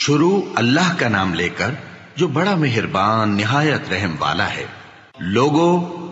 شروع اللہ کا نام لے کر جو بڑا مہربان نہایت رحم والا ہے۔ لوگو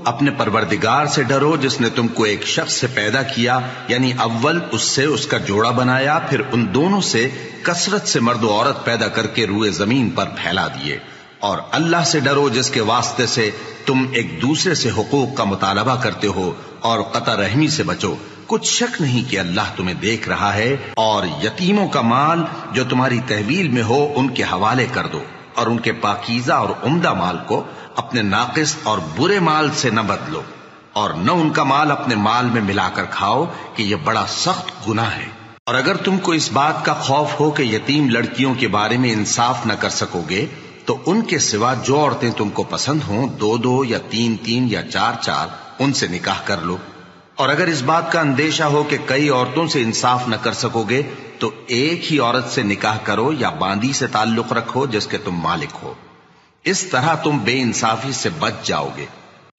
اپنے پروردگار سے ڈرو جس نے تم کو ایک شخص سے پیدا کیا، یعنی اول اس سے اس کا جوڑا بنایا، پھر ان دونوں سے کثرت سے مرد و عورت پیدا کر کے روئے زمین پر پھیلا دیے۔ اور اللہ سے ڈرو جس کے واسطے سے تم ایک دوسرے سے حقوق کا مطالبہ کرتے ہو، اور قطع رحمی سے بچو، کچھ شک نہیں کہ اللہ تمہیں دیکھ رہا ہے۔ اور یتیموں کا مال جو تمہاری تحویل میں ہو ان کے حوالے کر دو، اور ان کے پاکیزہ اور عمدہ مال کو اپنے ناقص اور برے مال سے نہ بدلو، اور نہ ان کا مال اپنے مال میں ملا کر کھاؤ کہ یہ بڑا سخت گناہ ہے۔ اور اگر تم کو اس بات کا خوف ہو کہ یتیم لڑکیوں کے بارے میں انصاف نہ کر سکو گے تو ان کے سوا جو عورتیں تم کو پسند ہوں، 2 یا 3 یا 4 ان سے نکاح کر لو۔ اور اگر اس بات کا اندیشہ ہو کہ کئی عورتوں سے انصاف نہ کر سکو گے تو ایک ہی عورت سے نکاح کرو یا باندی سے تعلق رکھو جس کے تم مالک ہو، اس طرح تم بے انصافی سے بچ جاؤ گے۔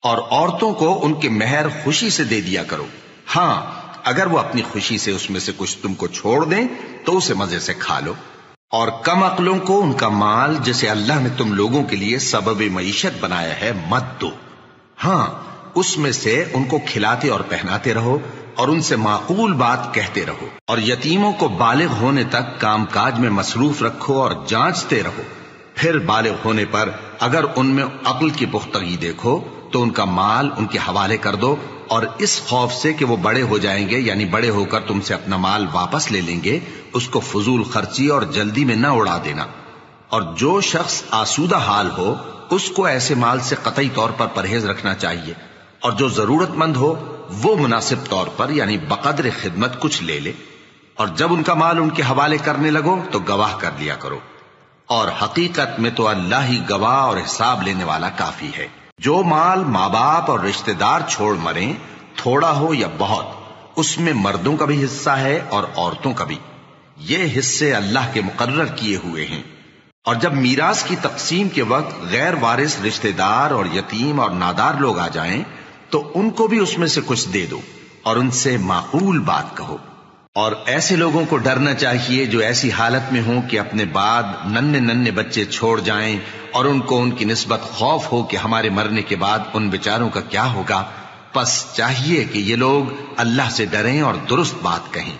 اور عورتوں کو ان کے مہر خوشی سے دے دیا کرو، ہاں اگر وہ اپنی خوشی سے اس میں سے کچھ تم کو چھوڑ دیں تو اسے مزے سے کھا لو۔ اور کم عقلوں کو ان کا مال جسے اللہ نے تم لوگوں کے لیے سبب معیشت بنایا ہے مت دو، ہاں اس میں سے ان کو کھلاتے اور پہناتے رہو اور ان سے معقول بات کہتے رہو۔ اور یتیموں کو بالغ ہونے تک کام کاج میں مصروف رکھو اور جانچتے رہو، پھر بالغ ہونے پر اگر ان میں عقل کی پختگی دیکھو تو ان کا مال ان کے حوالے کر دو، اور اس خوف سے کہ وہ بڑے ہو جائیں گے، یعنی بڑے ہو کر تم سے اپنا مال واپس لے لیں گے، اس کو فضول خرچی اور جلدی میں نہ اڑا دینا۔ اور جو شخص آسودہ حال ہو اس کو ایسے مال سے قطعی طور پر پرہیز رکھنا چاہیے، اور جو ضرورت مند ہو وہ مناسب طور پر یعنی بقدر خدمت کچھ لے لے۔ اور جب ان کا مال ان کے حوالے کرنے لگو تو گواہ کر لیا کرو، اور حقیقت میں تو اللہ ہی گواہ اور حساب لینے والا کافی ہے۔ جو مال ماں باپ اور رشتہ دار چھوڑ مریں، تھوڑا ہو یا بہت، اس میں مردوں کا بھی حصہ ہے اور عورتوں کا بھی، یہ حصے اللہ کے مقرر کیے ہوئے ہیں۔ اور جب میراث کی تقسیم کے وقت غیر وارث رشتہ دار اور یتیم اور نادار لوگ آ جائیں تو ان کو بھی اس میں سے کچھ دے دو اور ان سے معقول بات کہو۔ اور ایسے لوگوں کو ڈرنا چاہیے جو ایسی حالت میں ہوں کہ اپنے بعد ننھے بچے چھوڑ جائیں اور ان کو ان کی نسبت خوف ہو کہ ہمارے مرنے کے بعد ان بیچاروں کا کیا ہوگا۔ پس چاہیے کہ یہ لوگ اللہ سے ڈریں اور درست بات کہیں۔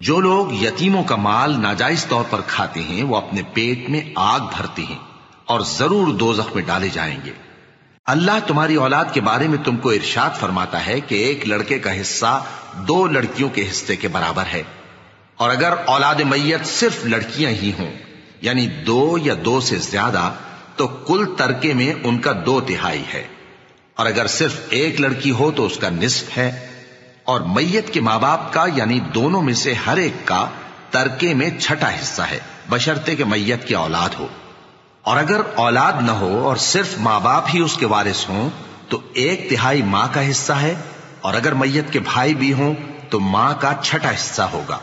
جو لوگ یتیموں کا مال ناجائز طور پر کھاتے ہیں وہ اپنے پیٹ میں آگ بھرتے ہیں اور ضرور دوزخ میں ڈالے جائیں گے۔ اللہ تمہاری اولاد کے بارے میں تم کو ارشاد فرماتا ہے کہ ایک لڑکے کا حصہ 2 لڑکیوں کے حصے کے برابر ہے، اور اگر اولاد میت صرف لڑکیاں ہی ہوں یعنی 2 یا 2 سے زیادہ تو کل ترکے میں ان کا 2/3 ہے، اور اگر صرف ایک لڑکی ہو تو اس کا نصف ہے۔ اور میت کے ماں باپ کا یعنی دونوں میں سے ہر ایک کا ترکے میں 6واں حصہ ہے، بشرطے کہ میت کی اولاد ہو۔ اور اگر اولاد نہ ہو اور صرف ماں باپ ہی اس کے وارث ہوں تو 1/3 ماں کا حصہ ہے، اور اگر میت کے بھائی بھی ہوں تو ماں کا 6واں حصہ ہوگا۔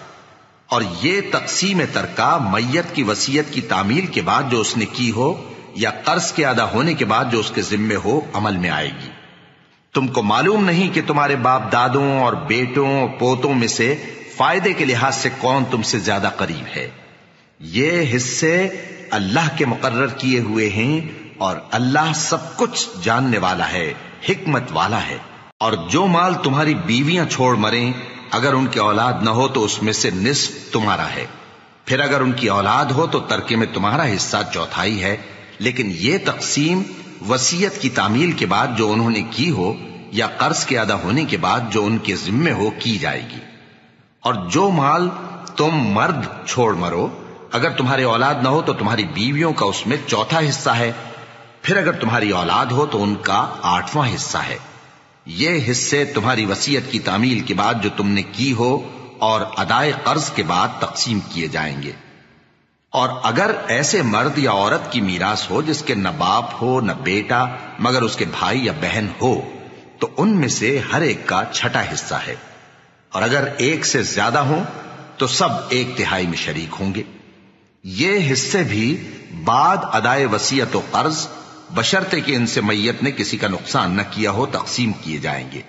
اور یہ تقسیم ترکہ میت کی وصیت کی تعمیل کے بعد جو اس نے کی ہو یا قرض کے ادا ہونے کے بعد جو اس کے ذمے ہو عمل میں آئے گی۔ تم کو معلوم نہیں کہ تمہارے باپ دادوں اور بیٹوں اور پوتوں میں سے فائدے کے لحاظ سے کون تم سے زیادہ قریب ہے۔ یہ حصے اللہ کے مقرر کیے ہوئے ہیں، اور اللہ سب کچھ جاننے والا ہے، حکمت والا ہے۔ اور جو مال تمہاری بیویاں چھوڑ مریں اگر ان کی اولاد نہ ہو تو اس میں سے نصف تمہارا ہے، پھر اگر ان کی اولاد ہو تو ترکے میں تمہارا حصہ 1/4 ہے، لیکن یہ تقسیم وصیت کی تعمیل کے بعد جو انہوں نے کی ہو یا قرض کے ادا ہونے کے بعد جو ان کے ذمے ہو کی جائے گی۔ اور جو مال تم مرد چھوڑ مرو اگر تمہاری اولاد نہ ہو تو تمہاری بیویوں کا اس میں 1/4 حصہ ہے، پھر اگر تمہاری اولاد ہو تو ان کا 8واں حصہ ہے۔ یہ حصے تمہاری وصیت کی تعمیل کے بعد جو تم نے کی ہو اور ادائے قرض کے بعد تقسیم کیے جائیں گے۔ اور اگر ایسے مرد یا عورت کی میراث ہو جس کے نہ باپ ہو نہ بیٹا مگر اس کے بھائی یا بہن ہو تو ان میں سے ہر ایک کا 6واں حصہ ہے، اور اگر ایک سے زیادہ ہوں تو سب 1/3 میں شریک ہوں گے۔ یہ حصے بھی بعد ادائے وصیت و قرض بشرطے کہ ان سے میت نے کسی کا نقصان نہ کیا ہو تقسیم کیے جائیں گے۔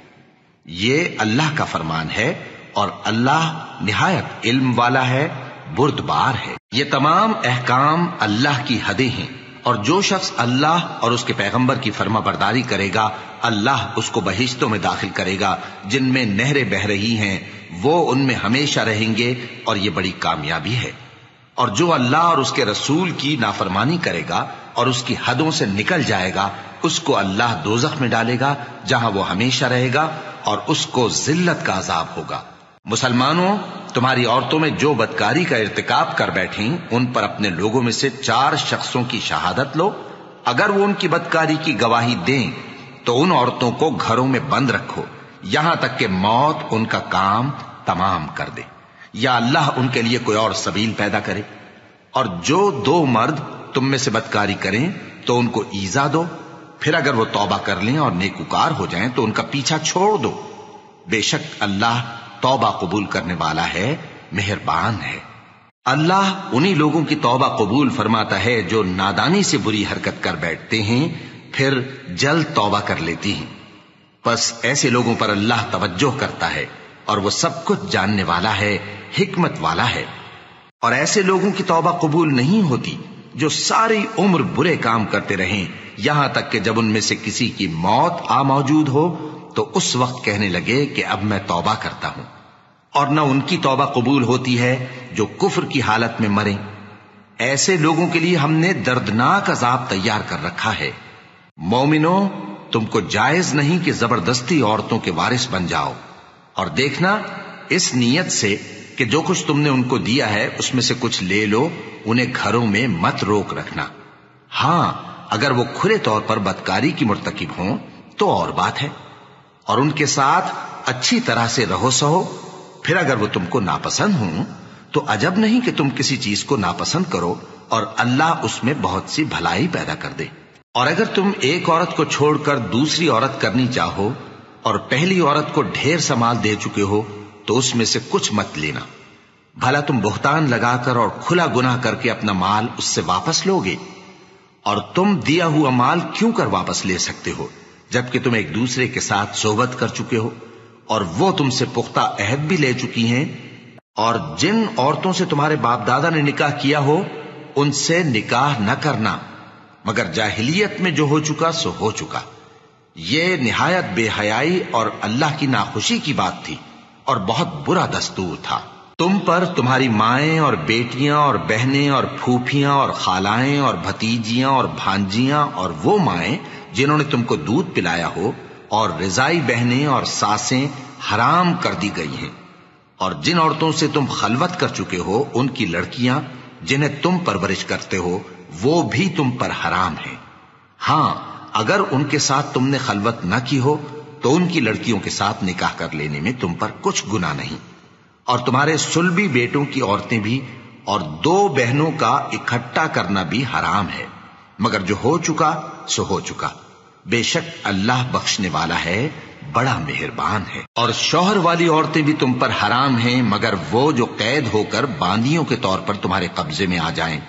یہ اللہ کا فرمان ہے، اور اللہ نہایت علم والا ہے، بردبار ہے۔ یہ تمام احکام اللہ کی حدیں ہیں، اور جو شخص اللہ اور اس کے پیغمبر کی فرما برداری کرے گا اللہ اس کو بہشتوں میں داخل کرے گا جن میں نہریں بہ رہی ہیں، وہ ان میں ہمیشہ رہیں گے، اور یہ بڑی کامیابی ہے۔ اور جو اللہ اور اس کے رسول کی نافرمانی کرے گا اور اس کی حدوں سے نکل جائے گا اس کو اللہ دوزخ میں ڈالے گا جہاں وہ ہمیشہ رہے گا، اور اس کو ذلت کا عذاب ہوگا۔ مسلمانوں، تمہاری عورتوں میں جو بدکاری کا ارتکاب کر بیٹھیں ان پر اپنے لوگوں میں سے 4 شخصوں کی شہادت لو۔ اگر وہ ان کی بدکاری کی گواہی دیں تو ان عورتوں کو گھروں میں بند رکھو یہاں تک کہ موت ان کا کام تمام کر دے، یا اللہ ان کے لیے کوئی اور سبیل پیدا کرے۔ اور جو 2 مرد تم میں سے بدکاری کریں تو ان کو ایذا دو، پھر اگر وہ توبہ کر لیں اور نیکوکار ہو جائیں تو ان کا پیچھا چھوڑ دو۔ بے شک اللہ توبہ قبول کرنے والا ہے، مہربان ہے۔ اللہ انہی لوگوں کی توبہ قبول فرماتا ہے جو نادانی سے بری حرکت کر بیٹھتے ہیں پھر جلد توبہ کر لیتی ہیں، بس ایسے لوگوں پر اللہ توجہ کرتا ہے اور وہ سب کچھ جاننے والا ہے، حکمت والا ہے۔ اور ایسے لوگوں کی توبہ قبول نہیں ہوتی جو ساری عمر برے کام کرتے رہیں یہاں تک کہ جب ان میں سے کسی کی موت آ موجود ہو تو اس وقت کہنے لگے کہ اب میں توبہ کرتا ہوں۔ اور نہ ان کی توبہ قبول ہوتی ہے جو کفر کی حالت میں مریں۔ ایسے لوگوں کے لیے ہم نے دردناک عذاب تیار کر رکھا ہے۔ مومنوں، تم کو جائز نہیں کہ زبردستی عورتوں کے وارث بن جاؤ، اور دیکھنا اس نیت سے کہ جو کچھ تم نے ان کو دیا ہے اس میں سے کچھ لے لو، انہیں گھروں میں مت روک رکھنا۔ ہاں، اگر وہ کھلے طور پر بدکاری کی مرتکب ہوں تو اور بات ہے، اور ان کے ساتھ اچھی طرح سے رہو سہو۔ پھر اگر وہ تم کو ناپسند ہوں تو عجب نہیں کہ تم کسی چیز کو ناپسند کرو، اور اللہ اس میں بہت سی بھلائی پیدا کر دے۔ اور اگر تم ایک عورت کو چھوڑ کر دوسری عورت کرنی چاہو اور پہلی عورت کو ڈھیر سا مال دے چکے ہو تو اس میں سے کچھ مت لینا، بھلا تم بہتان لگا کر اور کھلا گناہ کر کے اپنا مال اس سے واپس لوگے؟ اور تم دیا ہوا مال کیوں کر واپس لے سکتے ہو جبکہ تم ایک دوسرے کے ساتھ صحبت کر چکے ہو اور وہ تم سے پختہ عہد بھی لے چکی ہیں؟ اور جن عورتوں سے تمہارے باپ دادا نے نکاح کیا ہو ان سے نکاح نہ کرنا مگر جاہلیت میں جو ہو چکا سو ہو چکا۔ یہ نہایت بے حیائی اور اللہ کی ناخوشی کی بات تھی اور بہت برا دستور تھا۔ تم پر تمہاری مائیں اور بیٹیاں اور بہنیں اور پھوپھیاں اور خالائیں اور بھتیجیاں اور بھانجیاں اور وہ مائیں جنہوں نے تم کو دودھ پلایا ہو اور رضائی بہنیں اور ساسیں حرام کر دی گئی ہیں، اور جن عورتوں سے تم خلوت کر چکے ہو ان کی لڑکیاں جنہیں تم پرورش کرتے ہو وہ بھی تم پر حرام ہیں۔ ہاں، اگر ان کے ساتھ تم نے خلوت نہ کی ہو تو ان کی لڑکیوں کے ساتھ نکاح کر لینے میں تم پر کچھ گناہ نہیں۔ اور تمہارے صلبی بیٹوں کی عورتیں بھی اور 2 بہنوں کا اکٹھا کرنا بھی حرام ہے، مگر جو ہو چکا سو ہو چکا۔ بے شک اللہ بخشنے والا ہے، بڑا مہربان ہے۔ اور شوہر والی عورتیں بھی تم پر حرام ہیں مگر وہ جو قید ہو کر باندیوں کے طور پر تمہارے قبضے میں آ جائیں۔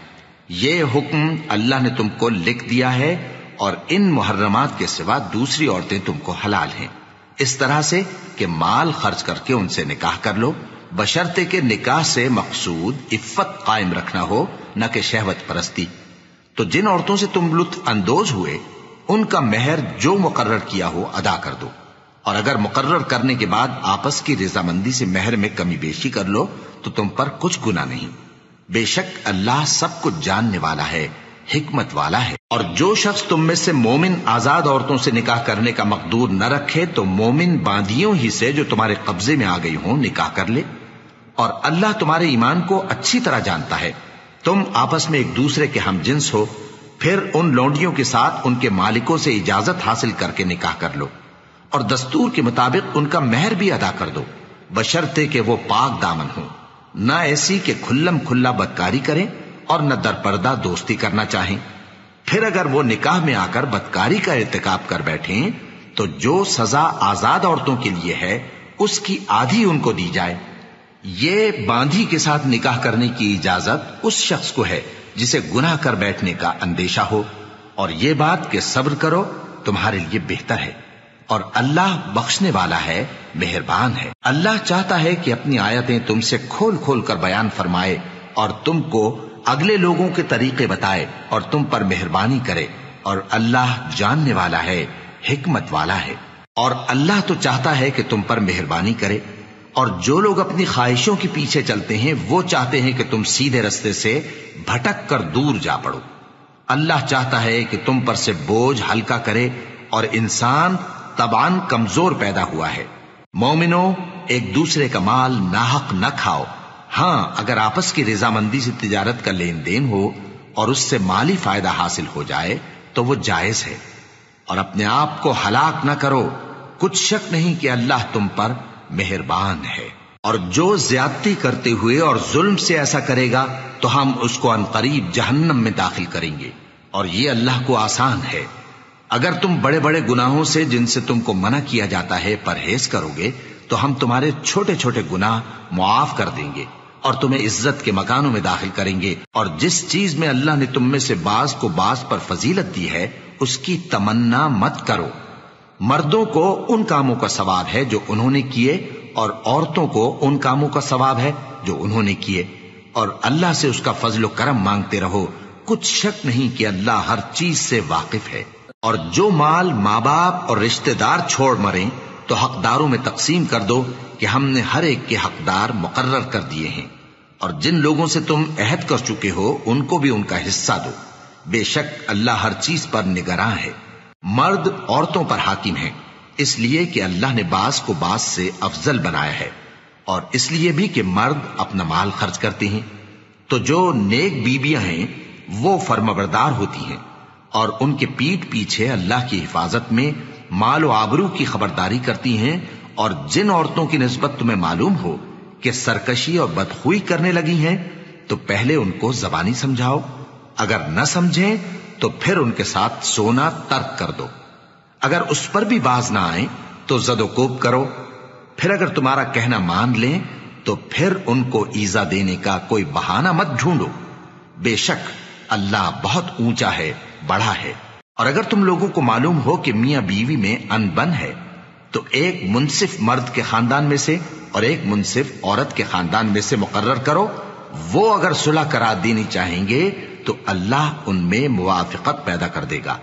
یہ حکم اللہ نے تم کو لکھ دیا ہے، اور ان محرمات کے سوا دوسری عورتیں تم کو حلال ہیں، اس طرح سے کہ مال خرچ کر کے ان سے نکاح کر لو، بشرطے کہ نکاح سے مقصود عفت قائم رکھنا ہو نہ کہ شہوت پرستی۔ تو جن عورتوں سے تم لطف اندوز ہوئے ان کا مہر جو مقرر کیا ہو ادا کر دو، اور اگر مقرر کرنے کے بعد آپس کی رضامندی سے مہر میں کمی بیشی کر لو تو تم پر کچھ گناہ نہیں۔ بے شک اللہ سب کچھ جاننے والا ہے، حکمت والا ہے۔ اور جو شخص تم میں سے مومن آزاد عورتوں سے نکاح کرنے کا مقدور نہ رکھے تو مومن باندیوں ہی سے جو تمہارے قبضے میں آ گئی ہوں نکاح کر لے، اور اللہ تمہارے ایمان کو اچھی طرح جانتا ہے۔ تم آپس میں ایک دوسرے کے ہم جنس ہو، پھر ان لونڈیوں کے ساتھ ان کے مالکوں سے اجازت حاصل کر کے نکاح کر لو، اور دستور کے مطابق ان کا مہر بھی ادا کر دو، بشرطے کہ وہ پاک دامن ہوں، نہ ایسی کہ کھلم کھلا بدکاری کریں اور نہ درپردہ دوستی کرنا چاہیں۔ پھر اگر وہ نکاح میں آ کر بدکاری کا ارتکاب کر بیٹھیں تو جو سزا آزاد عورتوں کے لیے ہے اس کی آدھی ان کو دی جائے۔ یہ باندھی کے ساتھ نکاح کرنے کی اجازت اس شخص کو ہے جسے گناہ کر بیٹھنے کا اندیشہ ہو، اور یہ بات کہ صبر کرو تمہارے لیے بہتر ہے، اور اللہ بخشنے والا ہے، مہربان ہے۔ اللہ چاہتا ہے کہ اپنی آیتیں تم سے کھول کھول کر بیان فرمائے اور تم کو اگلے لوگوں کے طریقے بتائے اور تم پر مہربانی کرے، اور اللہ جاننے والا ہے، حکمت والا ہے۔ اور اللہ تو چاہتا ہے کہ تم پر مہربانی کرے، اور جو لوگ اپنی خواہشوں کے پیچھے چلتے ہیں وہ چاہتے ہیں کہ تم سیدھے رستے سے بھٹک کر دور جا پڑو۔ اللہ چاہتا ہے کہ تم پر سے بوجھ ہلکا کرے، اور انسان طبعاً کمزور پیدا ہوا ہے۔ مومنو، ایک دوسرے کا مال ناحق نہ کھاؤ۔ ہاں، اگر آپس کی رضامندی سے تجارت کا لین دین ہو اور اس سے مالی فائدہ حاصل ہو جائے تو وہ جائز ہے، اور اپنے آپ کو ہلاک نہ کرو، کچھ شک نہیں کہ اللہ تم پر مہربان ہے۔ اور جو زیادتی کرتے ہوئے اور ظلم سے ایسا کرے گا تو ہم اس کو عنقریب جہنم میں داخل کریں گے، اور یہ اللہ کو آسان ہے۔ اگر تم بڑے بڑے گناہوں سے جن سے تم کو منع کیا جاتا ہے پرہیز کرو گے تو ہم تمہارے چھوٹے چھوٹے گناہ معاف کر دیں گے، اور تمہیں عزت کے مکانوں میں داخل کریں گے۔ اور جس چیز میں اللہ نے تم میں سے بعض کو بعض پر فضیلت دی ہے اس کی تمنا مت کرو۔ مردوں کو ان کاموں کا ثواب ہے جو انہوں نے کیے، اور عورتوں کو ان کاموں کا ثواب ہے جو انہوں نے کیے، اور اللہ سے اس کا فضل و کرم مانگتے رہو، کچھ شک نہیں کہ اللہ ہر چیز سے واقف ہے۔ اور جو مال ماں باپ اور رشتہ دار چھوڑ مریں تو حقداروں میں تقسیم کر دو کہ ہم نے ہر ایک کے حقدار مقرر کر دیے ہیں، اور جن لوگوں سے تم عہد کر چکے ہو ان کو بھی ان کا حصہ دو، بے شک اللہ ہر چیز پر نگراں ہے۔ مرد عورتوں پر حاکم ہیں، اس لیے کہ اللہ نے بعض کو بعض سے افضل بنایا ہے، اور اس لیے بھی کہ مرد اپنا مال خرچ کرتے ہیں، تو جو نیک بیویاں ہیں وہ فرمانبردار ہوتی ہیں، اور ان کے پیٹھ پیچھے اللہ کی حفاظت میں مال و آبرو کی خبرداری کرتی ہیں۔ اور جن عورتوں کی نسبت تمہیں معلوم ہو کہ سرکشی اور بدخوئی کرنے لگی ہیں تو پہلے ان کو زبانی سمجھاؤ، اگر نہ سمجھیں تو پھر ان کے ساتھ سونا ترک کر دو۔ اگر اس پر بھی باز نہ آئیں تو زد و کوب کرو، پھر اگر تمہارا کہنا مان لیں تو پھر ان کو ایذا دینے کا کوئی بہانہ مت ڈھونڈو، بے شک اللہ بہت اونچا ہے، بڑا ہے۔ اور اگر تم لوگوں کو معلوم ہو کہ میاں بیوی میں ان بن ہے تو ایک منصف مرد کے خاندان میں سے اور ایک منصف عورت کے خاندان میں سے مقرر کرو، وہ اگر صلح کرا دینی چاہیں گے تو اللہ ان میں موافقت پیدا کر دے گا۔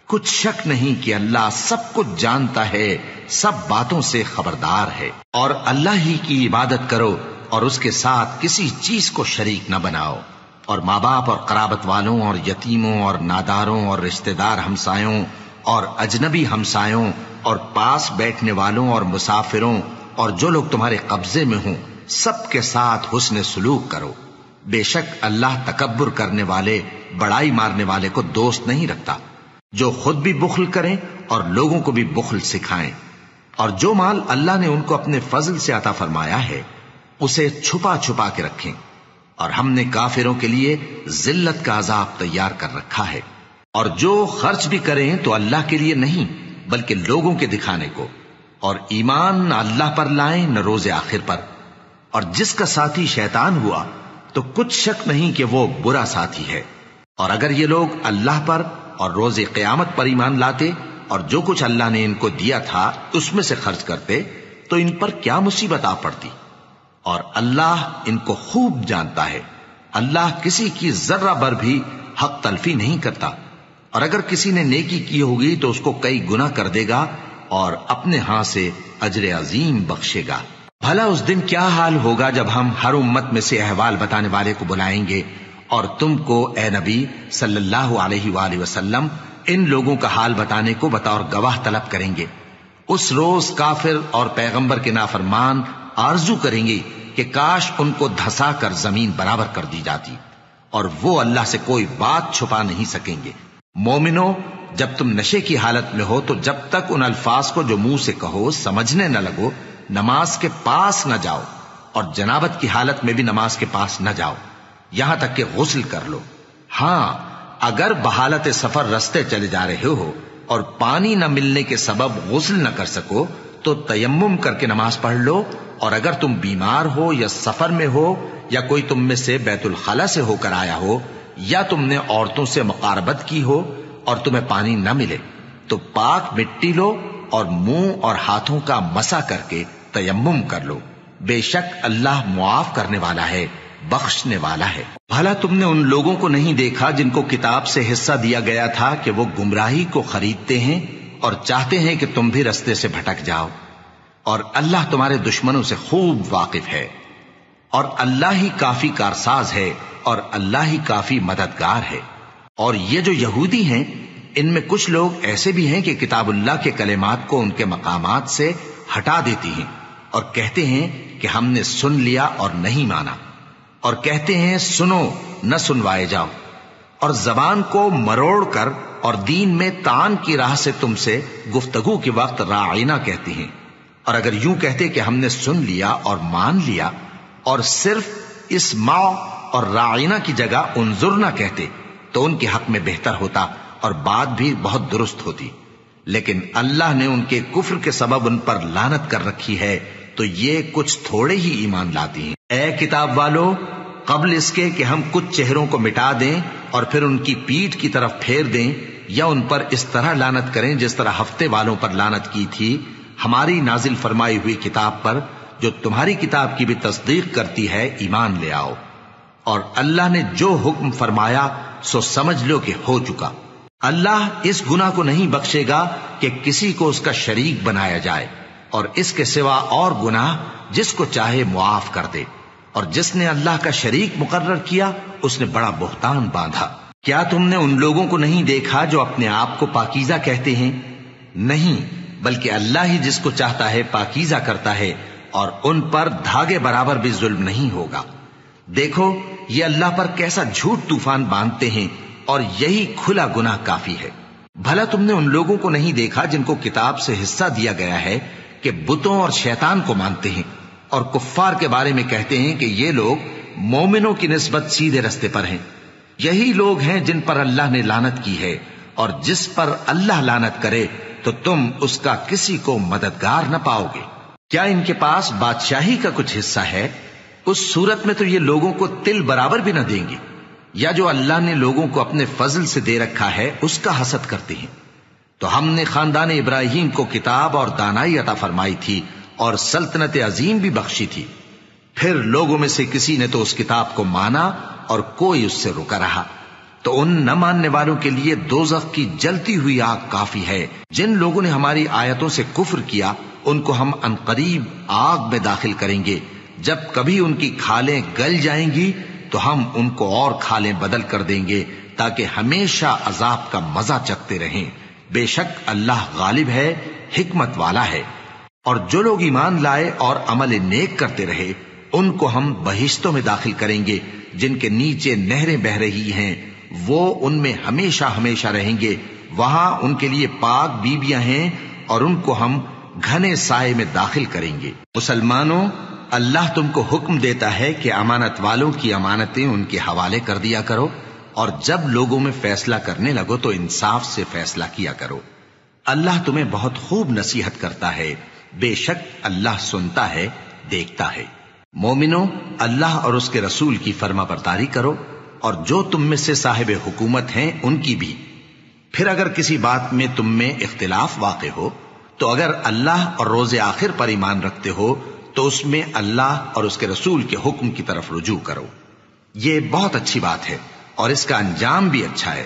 کچھ شک نہیں کہ اللہ سب کچھ جانتا ہے، سب باتوں سے خبردار ہے۔ اور اللہ ہی کی عبادت کرو اور اس کے ساتھ کسی چیز کو شریک نہ بناؤ، اور ماں باپ اور قرابت والوں اور یتیموں اور ناداروں اور رشتہ دار ہمسایوں اور اجنبی ہمسایوں اور پاس بیٹھنے والوں اور مسافروں اور جو لوگ تمہارے قبضے میں ہوں سب کے ساتھ حسن سلوک کرو، بے شک اللہ تکبر کرنے والے، بڑائی مارنے والے کو دوست نہیں رکھتا۔ جو خود بھی بخل کریں اور لوگوں کو بھی بخل سکھائیں، اور جو مال اللہ نے ان کو اپنے فضل سے عطا فرمایا ہے اسے چھپا چھپا کے رکھیں، اور ہم نے کافروں کے لیے ذلت کا عذاب تیار کر رکھا ہے۔ اور جو خرچ بھی کریں تو اللہ کے لیے نہیں بلکہ لوگوں کے دکھانے کو، اور ایمان نہ اللہ پر لائیں نہ روز آخر پر۔ اور جس کا ساتھی شیطان ہوا تو کچھ شک نہیں کہ وہ برا ساتھی ہے۔ اور اگر یہ لوگ اللہ پر اور روز قیامت پر ایمان لاتے اور جو کچھ اللہ نے ان کو دیا تھا اس میں سے خرچ کرتے تو ان پر کیا مصیبت آ پڑتی، اور اللہ ان کو خوب جانتا ہے۔ اللہ کسی کی ذرہ بر بھی حق تلفی نہیں کرتا، اور اگر کسی نے نیکی کی ہوگی تو اس کو کئی گنا کر دے گا اور اپنے ہاں سے اجر عظیم بخشے گا۔ بھلا اس دن کیا حال ہوگا جب ہم ہر امت میں سے احوال بتانے والے کو بلائیں گے اور تم کو اے نبی صلی اللہ علیہ وآلہ وسلم ان لوگوں کا حال بتانے کو بطور گواہ طلب کریں گے۔ اس روز کافر اور پیغمبر کے نافرمان آرزو کریں گے کہ کاش ان کو دھسا کر زمین برابر کر دی جاتی، اور وہ اللہ سے کوئی بات چھپا نہیں سکیں گے۔ مومنو، جب تم نشے کی حالت میں ہو تو جب تک ان الفاظ کو جو منہ سے کہو سمجھنے نہ لگو نماز کے پاس نہ جاؤ، اور جنابت کی حالت میں بھی نماز کے پاس نہ جاؤ یہاں تک کہ غسل کر لو۔ ہاں، اگر بحالت سفر رستے چلے جا رہے ہو اور پانی نہ ملنے کے سبب غسل نہ کر سکو تو تیمم کر کے نماز پڑھ لو، اور اگر تم بیمار ہو یا سفر میں ہو یا کوئی تم میں سے بیت الخلا سے ہو کر آیا ہو یا تم نے عورتوں سے مقاربت کی ہو اور تمہیں پانی نہ ملے تو پاک مٹی لو اور منہ اور ہاتھوں کا مسح کر کے تیمم کر لو، بے شک اللہ معاف کرنے والا ہے، بخشنے والا ہے۔ بھلا تم نے ان لوگوں کو نہیں دیکھا جن کو کتاب سے حصہ دیا گیا تھا کہ وہ گمراہی کو خریدتے ہیں اور چاہتے ہیں کہ تم بھی رستے سے بھٹک جاؤ، اور اللہ تمہارے دشمنوں سے خوب واقف ہے، اور اللہ ہی کافی کارساز ہے، اور اللہ ہی کافی مددگار ہے۔ اور یہ جو یہودی ہیں، ان میں کچھ لوگ ایسے بھی ہیں کہ کتاب اللہ کے کلمات کو ان کے مقامات سے ہٹا دیتی ہیں اور کہتے ہیں کہ ہم نے سن لیا اور نہیں مانا، اور کہتے ہیں سنو نہ سنوائے جاؤ، اور زبان کو مروڑ کر اور دین میں طعن کی راہ سے تم سے گفتگو کے وقت راعینا کہتی ہیں۔ اور اگر یوں کہتے کہ ہم نے سن لیا اور مان لیا، اور صرف اسمع اور راعینا کی جگہ انظرنا کہتے، تو ان کے حق میں بہتر ہوتا اور بات بھی بہت درست ہوتی، لیکن اللہ نے ان کے کفر کے سبب ان پر لعنت کر رکھی ہے، تو یہ کچھ تھوڑے ہی ایمان لاتی ہیں۔ اے کتاب والو، قبل اس کے کہ ہم کچھ چہروں کو مٹا دیں اور پھر ان کی پیٹھ کی طرف پھیر دیں یا ان پر اس طرح لعنت کریں جس طرح ہفتے والوں پر لعنت کی تھی، ہماری نازل فرمائی ہوئی کتاب پر جو تمہاری کتاب کی بھی تصدیق کرتی ہے ایمان لے آؤ، اور اللہ نے جو حکم فرمایا سو سمجھ لو کہ ہو چکا۔ اللہ اس گناہ کو نہیں بخشے گا کہ کسی کو اس کا شریک بنایا جائے، اور اس کے سوا اور گناہ جس کو چاہے معاف کر دے، اور جس نے اللہ کا شریک مقرر کیا اس نے بڑا بہتان باندھا۔ کیا تم نے ان لوگوں کو نہیں دیکھا جو اپنے آپ کو پاکیزہ کہتے ہیں؟ نہیں، بلکہ اللہ ہی جس کو چاہتا ہے پاکیزہ کرتا ہے، اور ان پر دھاگے برابر بھی ظلم نہیں ہوگا۔ دیکھو یہ اللہ پر کیسا جھوٹ طوفان باندھتے ہیں، اور یہی کھلا گناہ کافی ہے۔ بھلا تم نے ان لوگوں کو نہیں دیکھا جن کو کتاب سے حصہ دیا گیا ہے کہ بتوں اور شیطان کو مانتے ہیں، اور کفار کے بارے میں کہتے ہیں کہ یہ لوگ مومنوں کی نسبت سیدھے رستے پر ہیں۔ یہی لوگ ہیں جن پر اللہ نے لعنت کی ہے، اور جس پر اللہ لعنت کرے تو تم اس کا کسی کو مددگار نہ پاؤ گے۔ کیا ان کے پاس بادشاہی کا کچھ حصہ ہے؟ اس صورت میں تو یہ لوگوں کو تل برابر بھی نہ دیں گے، یا جو اللہ نے لوگوں کو اپنے فضل سے دے رکھا ہے اس کا حسد کرتے ہیں۔ تو ہم نے خاندان ابراہیم کو کتاب اور دانائی عطا فرمائی تھی اور سلطنت عظیم بھی بخشی تھی، پھر لوگوں میں سے کسی نے تو اس کتاب کو مانا اور کوئی اس سے رکا رہا، تو ان نہ ماننے والوں کے لیے دوزخ کی جلتی ہوئی آگ کافی ہے۔ جن لوگوں نے ہماری آیتوں سے کفر کیا ان کو ہم عنقریب آگ میں داخل کریں گے، جب کبھی ان کی کھالیں گل جائیں گی تو ہم ان کو اور کھالیں بدل کر دیں گے تاکہ ہمیشہ عذاب کا مزہ چکھتے رہیں۔ بے شک اللہ غالب ہے، حکمت والا ہے۔ اور جو لوگ ایمان لائے اور عمل نیک کرتے رہے ان کو ہم بہشتوں میں داخل کریں گے جن کے نیچے نہریں بہ رہی ہیں، وہ ان میں ہمیشہ ہمیشہ رہیں گے، وہاں ان کے لیے پاک بیویاں ہیں اور ان کو ہم گھنے سائے میں داخل کریں گے۔ مسلمانوں، اللہ تم کو حکم دیتا ہے کہ امانت والوں کی امانتیں ان کے حوالے کر دیا کرو، اور جب لوگوں میں فیصلہ کرنے لگو تو انصاف سے فیصلہ کیا کرو۔ اللہ تمہیں بہت خوب نصیحت کرتا ہے، بے شک اللہ سنتا ہے، دیکھتا ہے۔ مومنوں، اللہ اور اس کے رسول کی فرما برداری کرو، اور جو تم میں سے صاحب حکومت ہیں ان کی بھی۔ پھر اگر کسی بات میں تم میں اختلاف واقع ہو تو اگر اللہ اور روز آخر پر ایمان رکھتے ہو تو اس میں اللہ اور اس کے رسول کے حکم کی طرف رجوع کرو۔ یہ بہت اچھی بات ہے اور اس کا انجام بھی اچھا ہے۔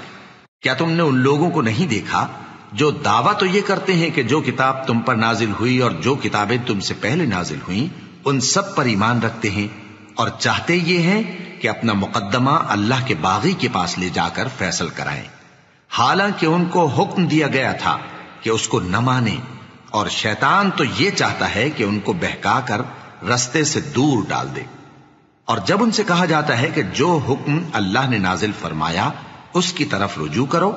کیا تم نے ان لوگوں کو نہیں دیکھا جو دعویٰ تو یہ کرتے ہیں کہ جو کتاب تم پر نازل ہوئی اور جو کتابیں تم سے پہلے نازل ہوئیں ان سب پر ایمان رکھتے ہیں، اور چاہتے یہ ہیں کہ اپنا مقدمہ اللہ کے باغی کے پاس لے جا کر فیصل کرائیں، حالانکہ ان کو حکم دیا گیا تھا کہ اس کو نہ مانیں، اور شیطان تو یہ چاہتا ہے کہ ان کو بہکا کر رستے سے دور ڈال دے۔ اور جب ان سے کہا جاتا ہے کہ جو حکم اللہ نے نازل فرمایا اس کی طرف رجوع کرو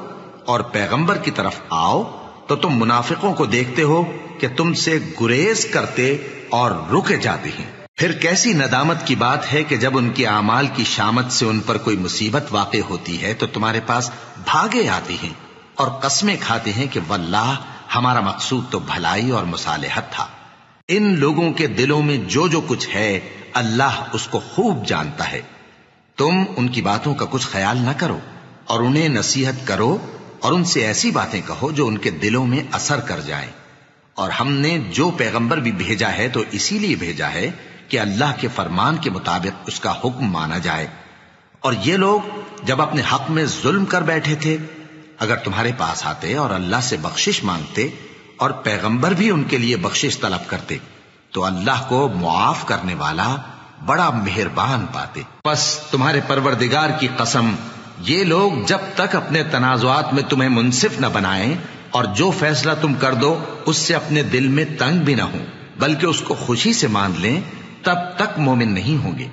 اور پیغمبر کی طرف آؤ، تو تم منافقوں کو دیکھتے ہو کہ تم سے گریز کرتے اور رکے جاتے ہیں۔ پھر کیسی ندامت کی بات ہے کہ جب ان کے اعمال کی شامت سے ان پر کوئی مصیبت واقع ہوتی ہے تو تمہارے پاس بھاگے آتے ہیں اور قسمیں کھاتے ہیں کہ واللہ ہمارا مقصود تو بھلائی اور مصالحت تھا۔ ان لوگوں کے دلوں میں جو جو کچھ ہے اللہ اس کو خوب جانتا ہے۔ تم ان کی باتوں کا کچھ خیال نہ کرو اور انہیں نصیحت کرو اور ان سے ایسی باتیں کہو جو ان کے دلوں میں اثر کر جائیں۔ اور ہم نے جو پیغمبر بھی بھیجا ہے تو اسی لیے بھیجا ہے کہ اللہ کے فرمان کے مطابق اس کا حکم مانا جائے۔ اور یہ لوگ جب اپنے حق میں ظلم کر بیٹھے تھے، اگر تمہارے پاس آتے اور اللہ سے بخشش مانگتے اور پیغمبر بھی ان کے لیے بخشش طلب کرتے تو اللہ کو معاف کرنے والا بڑا مہربان پاتے۔ پس تمہارے پروردگار کی قسم، یہ لوگ جب تک اپنے تنازعات میں تمہیں منصف نہ بنائیں اور جو فیصلہ تم کر دو اس سے اپنے دل میں تنگ بھی نہ ہوں بلکہ اس کو خوشی سے مان لیں، تب تک مومن نہیں ہوں گے۔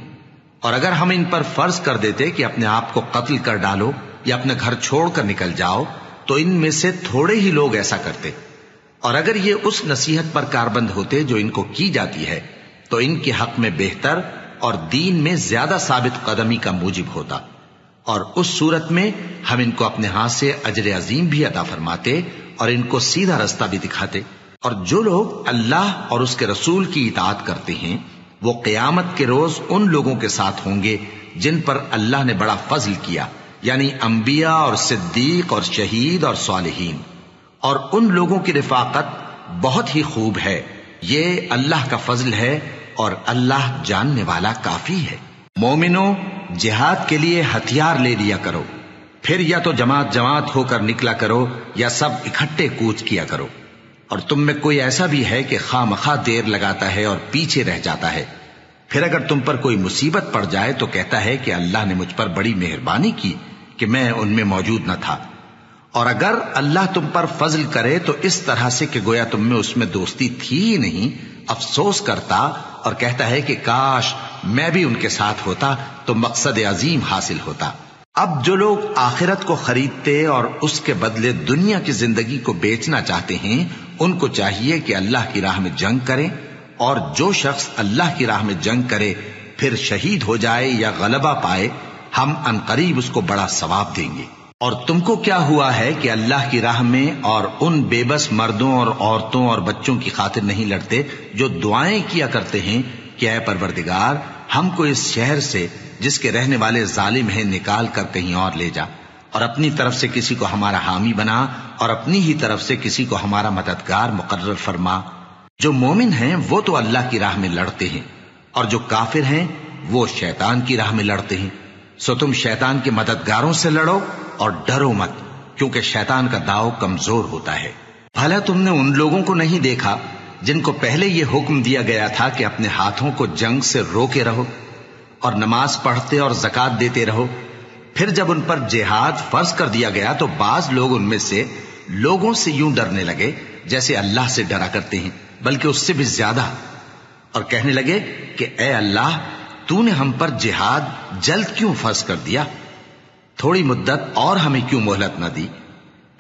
اور اگر ہم ان پر فرض کر دیتے کہ اپنے آپ کو قتل کر ڈالو یا اپنا گھر چھوڑ کر نکل جاؤ تو ان میں سے تھوڑے ہی لوگ ایسا کرتے، اور اگر یہ اس نصیحت پر کاربند ہوتے جو ان کو کی جاتی ہے تو ان کے حق میں بہتر اور دین میں زیادہ ثابت قدمی کا موجب ہوتا، اور اس صورت میں ہم ان کو اپنے ہاتھ سے اجر عظیم بھی عطا فرماتے اور ان کو سیدھا رستہ بھی دکھاتے۔ اور جو لوگ اللہ اور اس کے رسول کی اطاعت کرتے ہیں وہ قیامت کے روز ان لوگوں کے ساتھ ہوں گے جن پر اللہ نے بڑا فضل کیا، یعنی انبیاء اور صدیق اور شہید اور صالحین، اور ان لوگوں کی رفاقت بہت ہی خوب ہے۔ یہ اللہ کا فضل ہے اور اللہ جاننے والا کافی ہے۔ مومنوں، جہاد کے لیے ہتھیار لے لیا کرو، پھر یا تو جماعت جماعت ہو کر نکلا کرو یا سب اکٹھے کوچ کیا کرو۔ اور تم میں کوئی ایسا بھی ہے کہ خواہ مخواہ دیر لگاتا ہے اور پیچھے رہ جاتا ہے، پھر اگر تم پر کوئی مصیبت پڑ جائے تو کہتا ہے کہ اللہ نے مجھ پر بڑی مہربانی کی کہ میں ان میں موجود نہ تھا۔ اور اگر اللہ تم پر فضل کرے تو اس طرح سے کہ گویا تم میں اس میں دوستی تھی ہی نہیں، افسوس کرتا اور کہتا ہے کہ کاش میں بھی ان کے ساتھ ہوتا تو مقصد عظیم حاصل ہوتا۔ اب جو لوگ آخرت کو خریدتے اور اس کے بدلے دنیا کی زندگی کو بیچنا چاہتے ہیں ان کو چاہیے کہ اللہ کی راہ میں جنگ کریں، اور جو شخص اللہ کی راہ میں جنگ کرے پھر شہید ہو جائے یا غلبہ پائے ہم عنقریب اس کو بڑا ثواب دیں گے۔ اور تم کو کیا ہوا ہے کہ اللہ کی راہ میں اور ان بے بس مردوں اور عورتوں اور بچوں کی خاطر نہیں لڑتے جو دعائیں کیا کرتے ہیں کہ اے پروردگار ہم کو اس شہر سے جس کے رہنے والے ظالم ہیں نکال کر کہیں اور لے جا، اور اپنی طرف سے کسی کو ہمارا حامی بنا اور اپنی ہی طرف سے کسی کو ہمارا مددگار مقرر فرما۔ جو مومن ہیں وہ تو اللہ کی راہ میں لڑتے ہیں، اور جو کافر ہیں وہ شیطان کی راہ میں لڑتے ہیں، سو تم شیطان کے مددگاروں سے لڑو اور ڈرو مت، کیونکہ شیطان کا داؤ کمزور ہوتا ہے۔ بھلا تم نے ان لوگوں کو نہیں دیکھا جن کو پہلے یہ حکم دیا گیا تھا کہ اپنے ہاتھوں کو جنگ سے روکے رہو اور نماز پڑھتے اور زکوٰۃ دیتے رہو، پھر جب ان پر جہاد فرض کر دیا گیا تو بعض لوگ ان میں سے لوگوں سے یوں ڈرنے لگے جیسے اللہ سے ڈرا کرتے ہیں، بلکہ اس سے بھی زیادہ، اور کہنے لگے کہ اے اللہ تو نے ہم پر جہاد جلد کیوں فرض کر دیا؟ تھوڑی مدت اور ہمیں کیوں مہلت نہ دی؟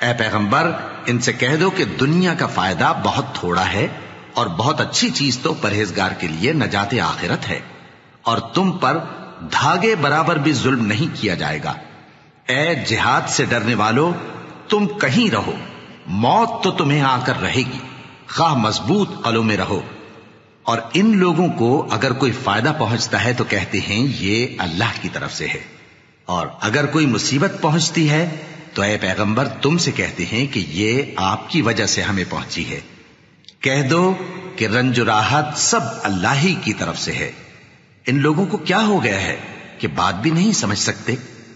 اے پیغمبر ان سے کہہ دو کہ دنیا کا فائدہ بہت تھوڑا ہے اور بہت اچھی چیز تو پرہیزگار کے لیے نجات آخرت ہے، اور تم پر دھاگے برابر بھی ظلم نہیں کیا جائے گا۔ اے جہاد سے ڈرنے والو، تم کہیں رہو، موت تو تمہیں آ کر رہے گی، خواہ مضبوط قلعوں میں رہو۔ اور ان لوگوں کو اگر کوئی فائدہ پہنچتا ہے تو کہتے ہیں یہ اللہ کی طرف سے ہے، اور اگر کوئی مصیبت پہنچتی ہے تو اے پیغمبر تم سے کہتے ہیں کہ یہ آپ کی وجہ سے ہمیں پہنچی ہے۔ کہہ دو کہ رنج و راحت سب اللہ ہی کی طرف سے ہے۔ ان لوگوں کو کیا ہو گیا ہے کہ بات بھی نہیں سمجھ سکتے؟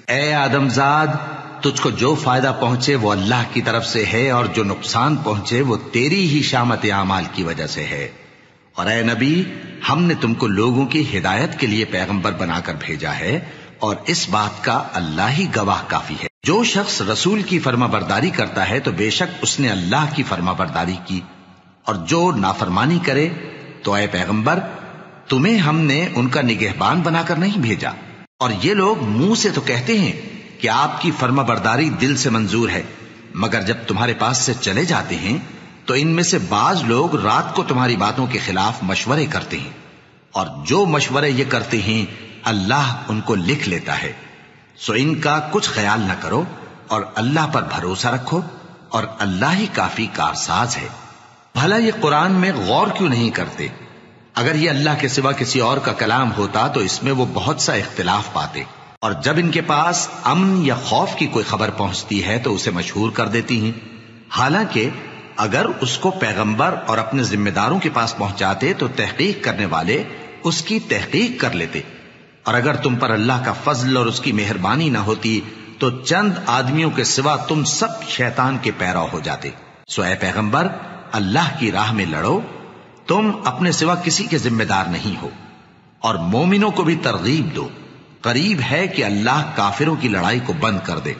اے آدم زاد، تجھ کو جو فائدہ پہنچے وہ اللہ کی طرف سے ہے، اور جو نقصان پہنچے وہ تیری ہی شامت اعمال کی وجہ سے ہے۔ اور اے نبی، ہم نے تم کو لوگوں کی ہدایت کے لیے پیغمبر بنا کر بھیجا ہے، اور اس بات کا اللہ ہی گواہ کافی ہے۔ جو شخص رسول کی فرما برداری کرتا ہے تو بے شک اس نے اللہ کی فرما برداری کی، اور جو نافرمانی کرے تو اے پیغمبر تمہیں ہم نے ان کا نگہبان بنا کر نہیں بھیجا۔ اور یہ لوگ منہ سے تو کہتے ہیں کہ آپ کی فرما برداری دل سے منظور ہے، مگر جب تمہارے پاس سے چلے جاتے ہیں تو ان میں سے بعض لوگ رات کو تمہاری باتوں کے خلاف مشورے کرتے ہیں، اور جو مشورے یہ کرتے ہیں اللہ ان کو لکھ لیتا ہے۔ سو ان کا کچھ خیال نہ کرو اور اللہ پر بھروسہ رکھو، اور اللہ ہی کافی کارساز ہے۔ بھلا یہ قرآن میں غور کیوں نہیں کرتے؟ اگر یہ اللہ کے سوا کسی اور کا کلام ہوتا تو اس میں وہ بہت سا اختلاف پاتے، اور جب ان کے پاس امن یا خوف کی کوئی خبر پہنچتی ہے تو اسے مشہور کر دیتی ہیں، حالانکہ اگر اس کو پیغمبر اور اپنے ذمہ داروں کے پاس پہنچاتے تو تحقیق کرنے والے اس کی تحقیق کر لیتے، اور اگر تم پر اللہ کا فضل اور اس کی مہربانی نہ ہوتی تو چند آدمیوں کے سوا تم سب شیطان کے پیرو ہو جاتے۔ سو اے پیغمبر، اللہ کی راہ میں لڑو، تم اپنے سوا کسی کے ذمہ دار نہیں ہو، اور مومنوں کو بھی ترغیب دو۔ قریب ہے کہ اللہ کافروں کی لڑائی کو بند کر دے،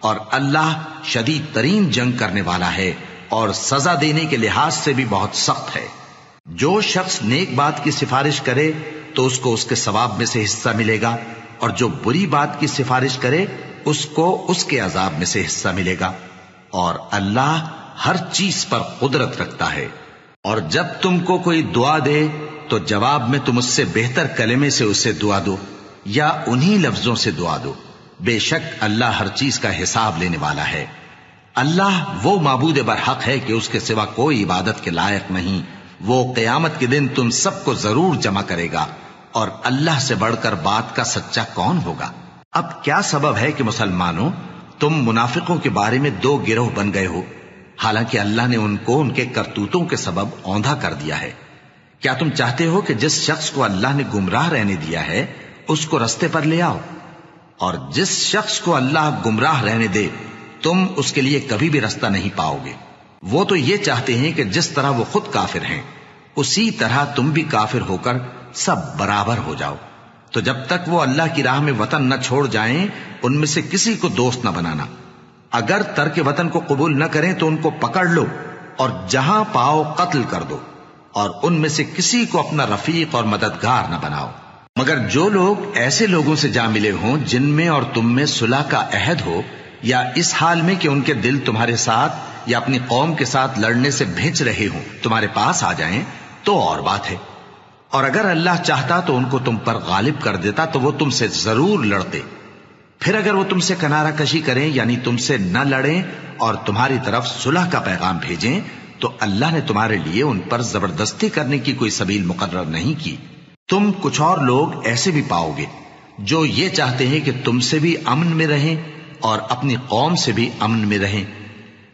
اور اللہ شدید ترین جنگ کرنے والا ہے اور سزا دینے کے لحاظ سے بھی بہت سخت ہے۔ جو شخص نیک بات کی سفارش کرے تو اس کو اس کے ثواب میں سے حصہ ملے گا، اور جو بری بات کی سفارش کرے اس کو اس کے عذاب میں سے حصہ ملے گا، اور اللہ ہر چیز پر قدرت رکھتا ہے۔ اور جب تم کو کوئی دعا دے تو جواب میں تم اس سے بہتر کلمے سے اسے دعا دو یا انہی لفظوں سے دعا دو، بے شک اللہ ہر چیز کا حساب لینے والا ہے۔ اللہ وہ معبود برحق ہے کہ اس کے سوا کوئی عبادت کے لائق نہیں۔ وہ قیامت کے دن تم سب کو ضرور جمع کرے گا، اور اللہ سے بڑھ کر بات کا سچا کون ہوگا؟ اب کیا سبب ہے کہ مسلمانوں تم منافقوں کے بارے میں دو گروہ بن گئے ہو، حالانکہ اللہ نے ان کو ان کے کرتوتوں کے سبب اوندھا کر دیا ہے؟ کیا تم چاہتے ہو کہ جس شخص کو اللہ نے گمراہ رہنے دیا ہے اس کو رستے پر لے آؤ، اور جس شخص کو اللہ گمراہ رہنے دے تم اس کے لیے کبھی بھی رستہ نہیں پاؤ گے؟ وہ تو یہ چاہتے ہیں کہ جس طرح وہ خود کافر ہیں اسی طرح تم بھی کافر ہو کر سب برابر ہو جاؤ۔ تو جب تک وہ اللہ کی راہ میں وطن نہ چھوڑ جائیں ان میں سے کسی کو دوست نہ بنانا۔ اگر ترک وطن کو قبول نہ کریں تو ان کو پکڑ لو اور جہاں پاؤ قتل کر دو، اور ان میں سے کسی کو اپنا رفیق اور مددگار نہ بناؤ، مگر جو لوگ ایسے لوگوں سے جا ملے ہوں جن میں اور تم میں صلح کا عہد ہو، یا اس حال میں کہ ان کے دل تمہارے ساتھ یا اپنی قوم کے ساتھ لڑنے سے بھیج رہے ہوں تمہارے پاس آ جائیں تو اور بات ہے۔ اور اگر اللہ چاہتا تو ان کو تم پر غالب کر دیتا تو وہ تم سے ضرور لڑتے۔ پھر اگر وہ تم سے کنارہ کشی کریں یعنی تم سے نہ لڑیں اور تمہاری طرف صلح کا پیغام بھیجیں تو اللہ نے تمہارے لیے ان پر زبردستی کرنے کی کوئی سبیل مقرر نہیں کی۔ تم کچھ اور لوگ ایسے بھی پاؤ گے جو یہ چاہتے ہیں کہ تم سے بھی امن میں رہیں اور اپنی قوم سے بھی امن میں رہیں،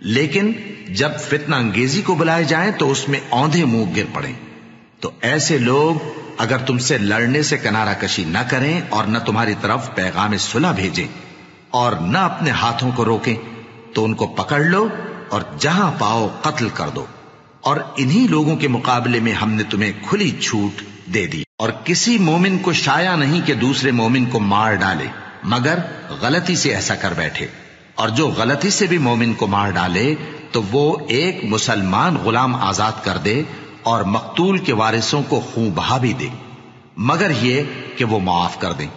لیکن جب فتنہ انگیزی کو بلائے جائیں تو اس میں اوندھے منہ گر پڑیں۔ تو ایسے لوگ اگر تم سے لڑنے سے کنارہ کشی نہ کریں اور نہ تمہاری طرف پیغام صلح بھیجیں اور نہ اپنے ہاتھوں کو روکیں تو ان کو پکڑ لو اور جہاں پاؤ قتل کر دو۔ اور انہی لوگوں کے مقابلے میں ہم نے تمہیں کھلی چھوٹ دے دی، اور کسی مومن کو شایع نہیں کہ دوسرے مومن کو مار ڈالے مگر غلطی سے ایسا کر بیٹھے، اور جو غلطی سے بھی مومن کو مار ڈالے تو وہ ایک مسلمان غلام آزاد کر دے اور مقتول کے وارثوں کو خون بہا بھی دے، مگر یہ کہ وہ معاف کر دیں۔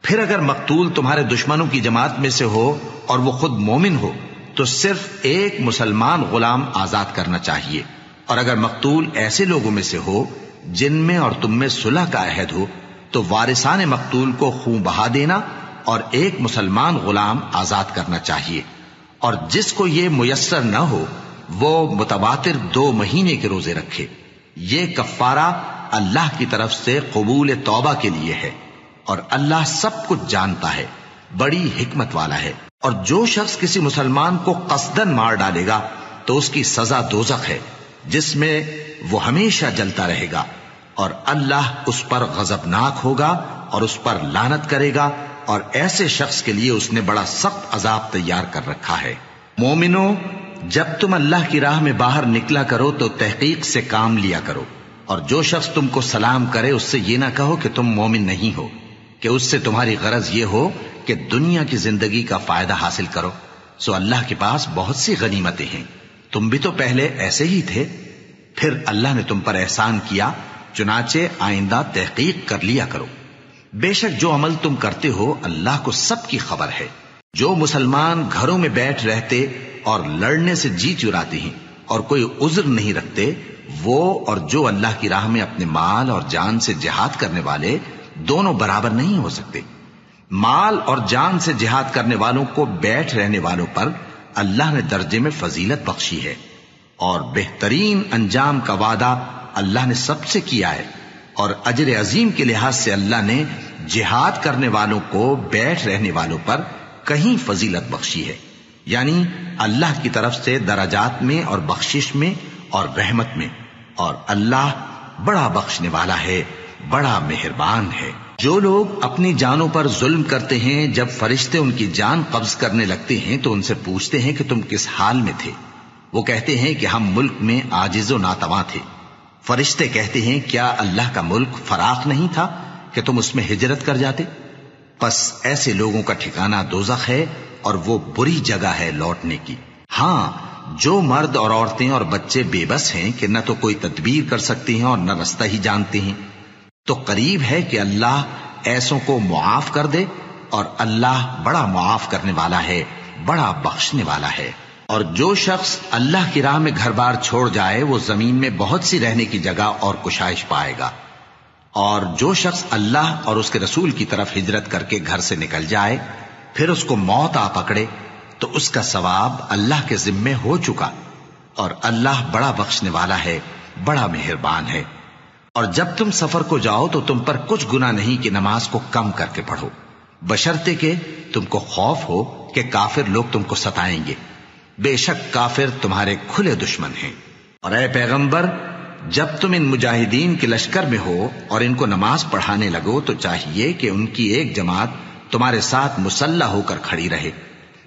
پھر اگر مقتول تمہارے دشمنوں کی جماعت میں سے ہو اور وہ خود مومن ہو تو صرف ایک مسلمان غلام آزاد کرنا چاہیے، اور اگر مقتول ایسے لوگوں میں سے ہو جن میں اور تم میں صلح کا عہد ہو تو وارثان مقتول کو خون بہا دینا اور ایک مسلمان غلام آزاد کرنا چاہیے، اور جس کو یہ میسر نہ ہو وہ متواتر 2 مہینے کے روزے رکھے۔ یہ کفارہ اللہ کی طرف سے قبول توبہ کے لیے ہے، اور اللہ سب کچھ جانتا ہے، بڑی حکمت والا ہے۔ اور جو شخص کسی مسلمان کو قصدن مار ڈالے گا تو اس کی سزا دوزخ ہے جس میں وہ ہمیشہ جلتا رہے گا، اور اللہ اس پر غضبناک ہوگا اور اس پر لعنت کرے گا، اور ایسے شخص کے لیے اس نے بڑا سخت عذاب تیار کر رکھا ہے۔ مومنوں، جب تم اللہ کی راہ میں باہر نکلا کرو تو تحقیق سے کام لیا کرو، اور جو شخص تم کو سلام کرے اس سے یہ نہ کہو کہ تم مومن نہیں ہو، کہ اس سے تمہاری غرض یہ ہو کہ دنیا کی زندگی کا فائدہ حاصل کرو۔ سو اللہ کے پاس بہت سی غنیمتیں ہیں، تم بھی تو پہلے ایسے ہی تھے، پھر اللہ نے تم پر احسان کیا، چنانچہ آئندہ تحقیق کر لیا کرو۔ بے شک جو عمل تم کرتے ہو اللہ کو سب کی خبر ہے۔ جو مسلمان گھروں میں بیٹھ رہتے اور لڑنے سے جی چراتے ہیں اور کوئی عذر نہیں رکھتے، وہ اور جو اللہ کی راہ میں اپنے مال اور جان سے جہاد کرنے والے دونوں برابر نہیں ہو سکتے۔ مال اور جان سے جہاد کرنے والوں کو بیٹھ رہنے والوں پر اللہ نے درجے میں فضیلت بخشی ہے، اور بہترین انجام کا وعدہ اللہ نے سب سے کیا ہے، اور اجر عظیم کے لحاظ سے اللہ نے جہاد کرنے والوں کو بیٹھ رہنے والوں پر کہیں فضیلت بخشی ہے، یعنی اللہ کی طرف سے درجات میں اور بخشش میں اور رحمت میں، اور اللہ بڑا بخشنے والا ہے بڑا مہربان ہے۔ جو لوگ اپنی جانوں پر ظلم کرتے ہیں، جب فرشتے ان کی جان قبض کرنے لگتے ہیں تو ان سے پوچھتے ہیں کہ تم کس حال میں تھے؟ وہ کہتے ہیں کہ ہم ملک میں عاجز و ناتواں تھے۔ فرشتے کہتے ہیں کیا اللہ کا ملک فراخ نہیں تھا کہ تم اس میں ہجرت کر جاتے؟ پس ایسے لوگوں کا ٹھکانہ دوزخ ہے اور وہ بری جگہ ہے لوٹنے کی۔ ہاں، جو مرد اور عورتیں اور بچے بے بس ہیں کہ نہ تو کوئی تدبیر کر سکتے ہیں اور نہ رستہ ہی جانتے ہیں، تو قریب ہے کہ اللہ ایسوں کو معاف کر دے، اور اللہ بڑا معاف کرنے والا ہے، بڑا بخشنے والا ہے۔ اور جو شخص اللہ کی راہ میں گھر بار چھوڑ جائے وہ زمین میں بہت سی رہنے کی جگہ اور کشائش پائے گا، اور جو شخص اللہ اور اس کے رسول کی طرف ہجرت کر کے گھر سے نکل جائے پھر اس کو موت آ پکڑے تو اس کا ثواب اللہ کے ذمے ہو چکا، اور اللہ بڑا بخشنے والا ہے، بڑا مہربان ہے۔ اور جب تم سفر کو جاؤ تو تم پر کچھ گناہ نہیں کہ نماز کو کم کر کے پڑھو، بشرطے کہ تم کو خوف ہو کہ کافر لوگ تم کو ستائیں گے، بے شک کافر تمہارے کھلے دشمن ہیں۔ اور اے پیغمبر، جب تم ان مجاہدین کے لشکر میں ہو اور ان کو نماز پڑھانے لگو تو چاہیے کہ ان کی ایک جماعت تمہارے ساتھ مسلح ہو کر کھڑی رہے،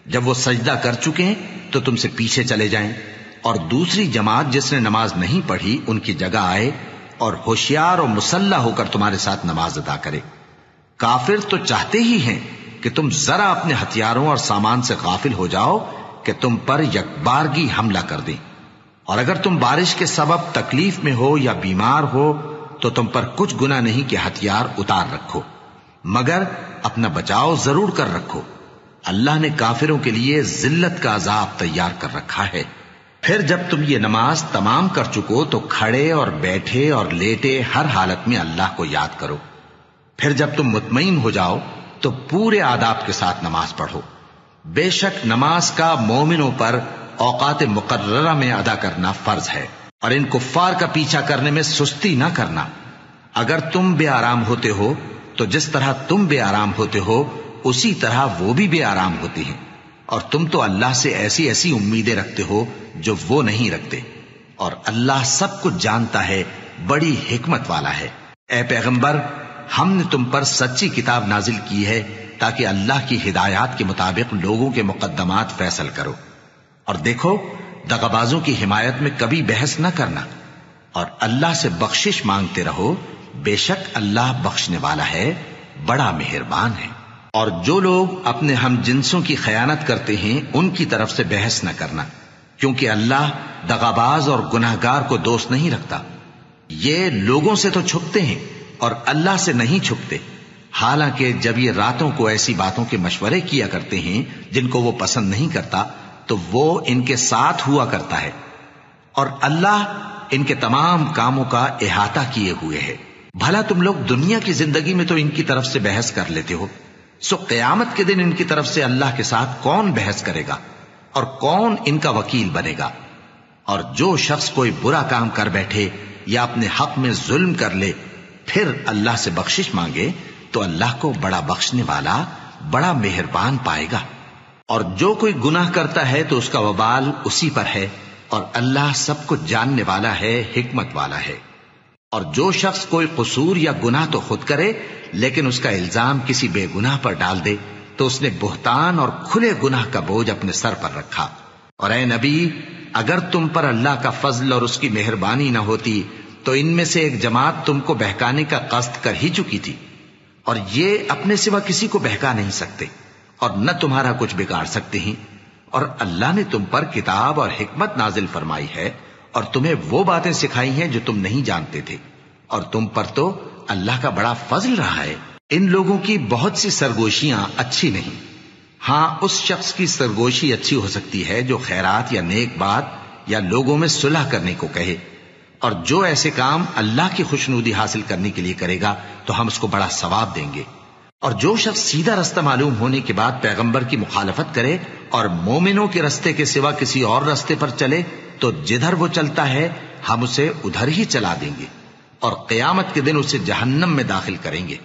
جب وہ سجدہ کر چکے ہیں تو تم سے پیچھے چلے جائیں، اور دوسری جماعت جس نے نماز نہیں پڑھی ان کی جگہ آئے اور ہوشیار اور مسلح ہو کر تمہارے ساتھ نماز ادا کرے۔ کافر تو چاہتے ہی ہیں کہ تم ذرا اپنے ہتھیاروں اور سامان سے غافل ہو جاؤ کہ تم پر یکبارگی حملہ کر دیں، اور اگر تم بارش کے سبب تکلیف میں ہو یا بیمار ہو تو تم پر کچھ گناہ نہیں کہ ہتھیار اتار رکھو، مگر اپنا بچاؤ ضرور کر رکھو۔ اللہ نے کافروں کے لیے ذلت کا عذاب تیار کر رکھا ہے۔ پھر جب تم یہ نماز تمام کر چکو تو کھڑے اور بیٹھے اور لیٹے ہر حالت میں اللہ کو یاد کرو۔ پھر جب تم مطمئن ہو جاؤ تو پورے آداب کے ساتھ نماز پڑھو۔ بے شک نماز کا مومنوں پر اوقات مقررہ میں ادا کرنا فرض ہے، اور ان کفار کا پیچھا کرنے میں سستی نہ کرنا۔ اگر تم بے آرام ہوتے ہو تو جس طرح تم بے آرام ہوتے ہو اسی طرح وہ بھی بے آرام ہوتے ہیں، اور تم تو اللہ سے ایسی ایسی امیدیں رکھتے ہو جو وہ نہیں رکھتے، اور اللہ سب کچھ جانتا ہے، بڑی حکمت والا ہے۔ اے پیغمبر، ہم نے تم پر سچی کتاب نازل کی ہے تاکہ اللہ کی ہدایات کے مطابق لوگوں کے مقدمات فیصل کرو، اور دیکھو دغابازوں کی حمایت میں کبھی بحث نہ کرنا، اور اللہ سے بخشش مانگتے رہو، بے شک اللہ بخشنے والا ہے، بڑا مہربان ہے۔ اور جو لوگ اپنے ہم جنسوں کی خیانت کرتے ہیں ان کی طرف سے بحث نہ کرنا، کیونکہ اللہ دغاباز اور گناہگار کو دوست نہیں رکھتا۔ یہ لوگوں سے تو چھپتے ہیں اور اللہ سے نہیں چھپتے، حالانکہ جب یہ راتوں کو ایسی باتوں کے مشورے کیا کرتے ہیں جن کو وہ پسند نہیں کرتا تو وہ ان کے ساتھ ہوا کرتا ہے، اور اللہ ان کے تمام کاموں کا احاطہ کیے ہوئے ہے۔ بھلا تم لوگ دنیا کی زندگی میں تو ان کی طرف سے بحث کر لیتے ہو، سو قیامت کے دن ان کی طرف سے اللہ کے ساتھ کون بحث کرے گا اور کون ان کا وکیل بنے گا؟ اور جو شخص کوئی برا کام کر بیٹھے یا اپنے حق میں ظلم کر لے پھر اللہ سے بخشش مانگے تو اللہ کو بڑا بخشنے والا، بڑا مہربان پائے گا۔ اور جو کوئی گناہ کرتا ہے تو اس کا وبال اسی پر ہے، اور اللہ سب کچھ جاننے والا ہے، حکمت والا ہے۔ اور جو شخص کوئی قصور یا گناہ تو خود کرے لیکن اس کا الزام کسی بے گناہ پر ڈال دے تو اس نے بہتان اور کھلے گناہ کا بوجھ اپنے سر پر رکھا۔ اور اے نبی، اگر تم پر اللہ کا فضل اور اس کی مہربانی نہ ہوتی تو ان میں سے ایک جماعت تم کو بہکانے کا قصد کر ہی چکی تھی، اور یہ اپنے سوا کسی کو بہکا نہیں سکتے اور نہ تمہارا کچھ بگاڑ سکتے ہیں۔ اور اللہ نے تم پر کتاب اور حکمت نازل فرمائی ہے اور تمہیں وہ باتیں سکھائی ہیں جو تم نہیں جانتے تھے، اور تم پر تو اللہ کا بڑا فضل رہا ہے۔ ان لوگوں کی بہت سی سرگوشیاں اچھی نہیں، ہاں اس شخص کی سرگوشی اچھی ہو سکتی ہے جو خیرات یا نیک بات یا لوگوں میں صلح کرنے کو کہے، اور جو ایسے کام اللہ کی خوشنودی حاصل کرنے کے لیے کرے گا تو ہم اس کو بڑا ثواب دیں گے۔ اور جو شخص سیدھا رستہ معلوم ہونے کے بعد پیغمبر کی مخالفت کرے اور مومنوں کے رستے کے سوا کسی اور رستے پر چلے تو جدھر وہ چلتا ہے ہم اسے ادھر ہی چلا دیں گے، اور قیامت کے دن اسے جہنم میں داخل کریں گے،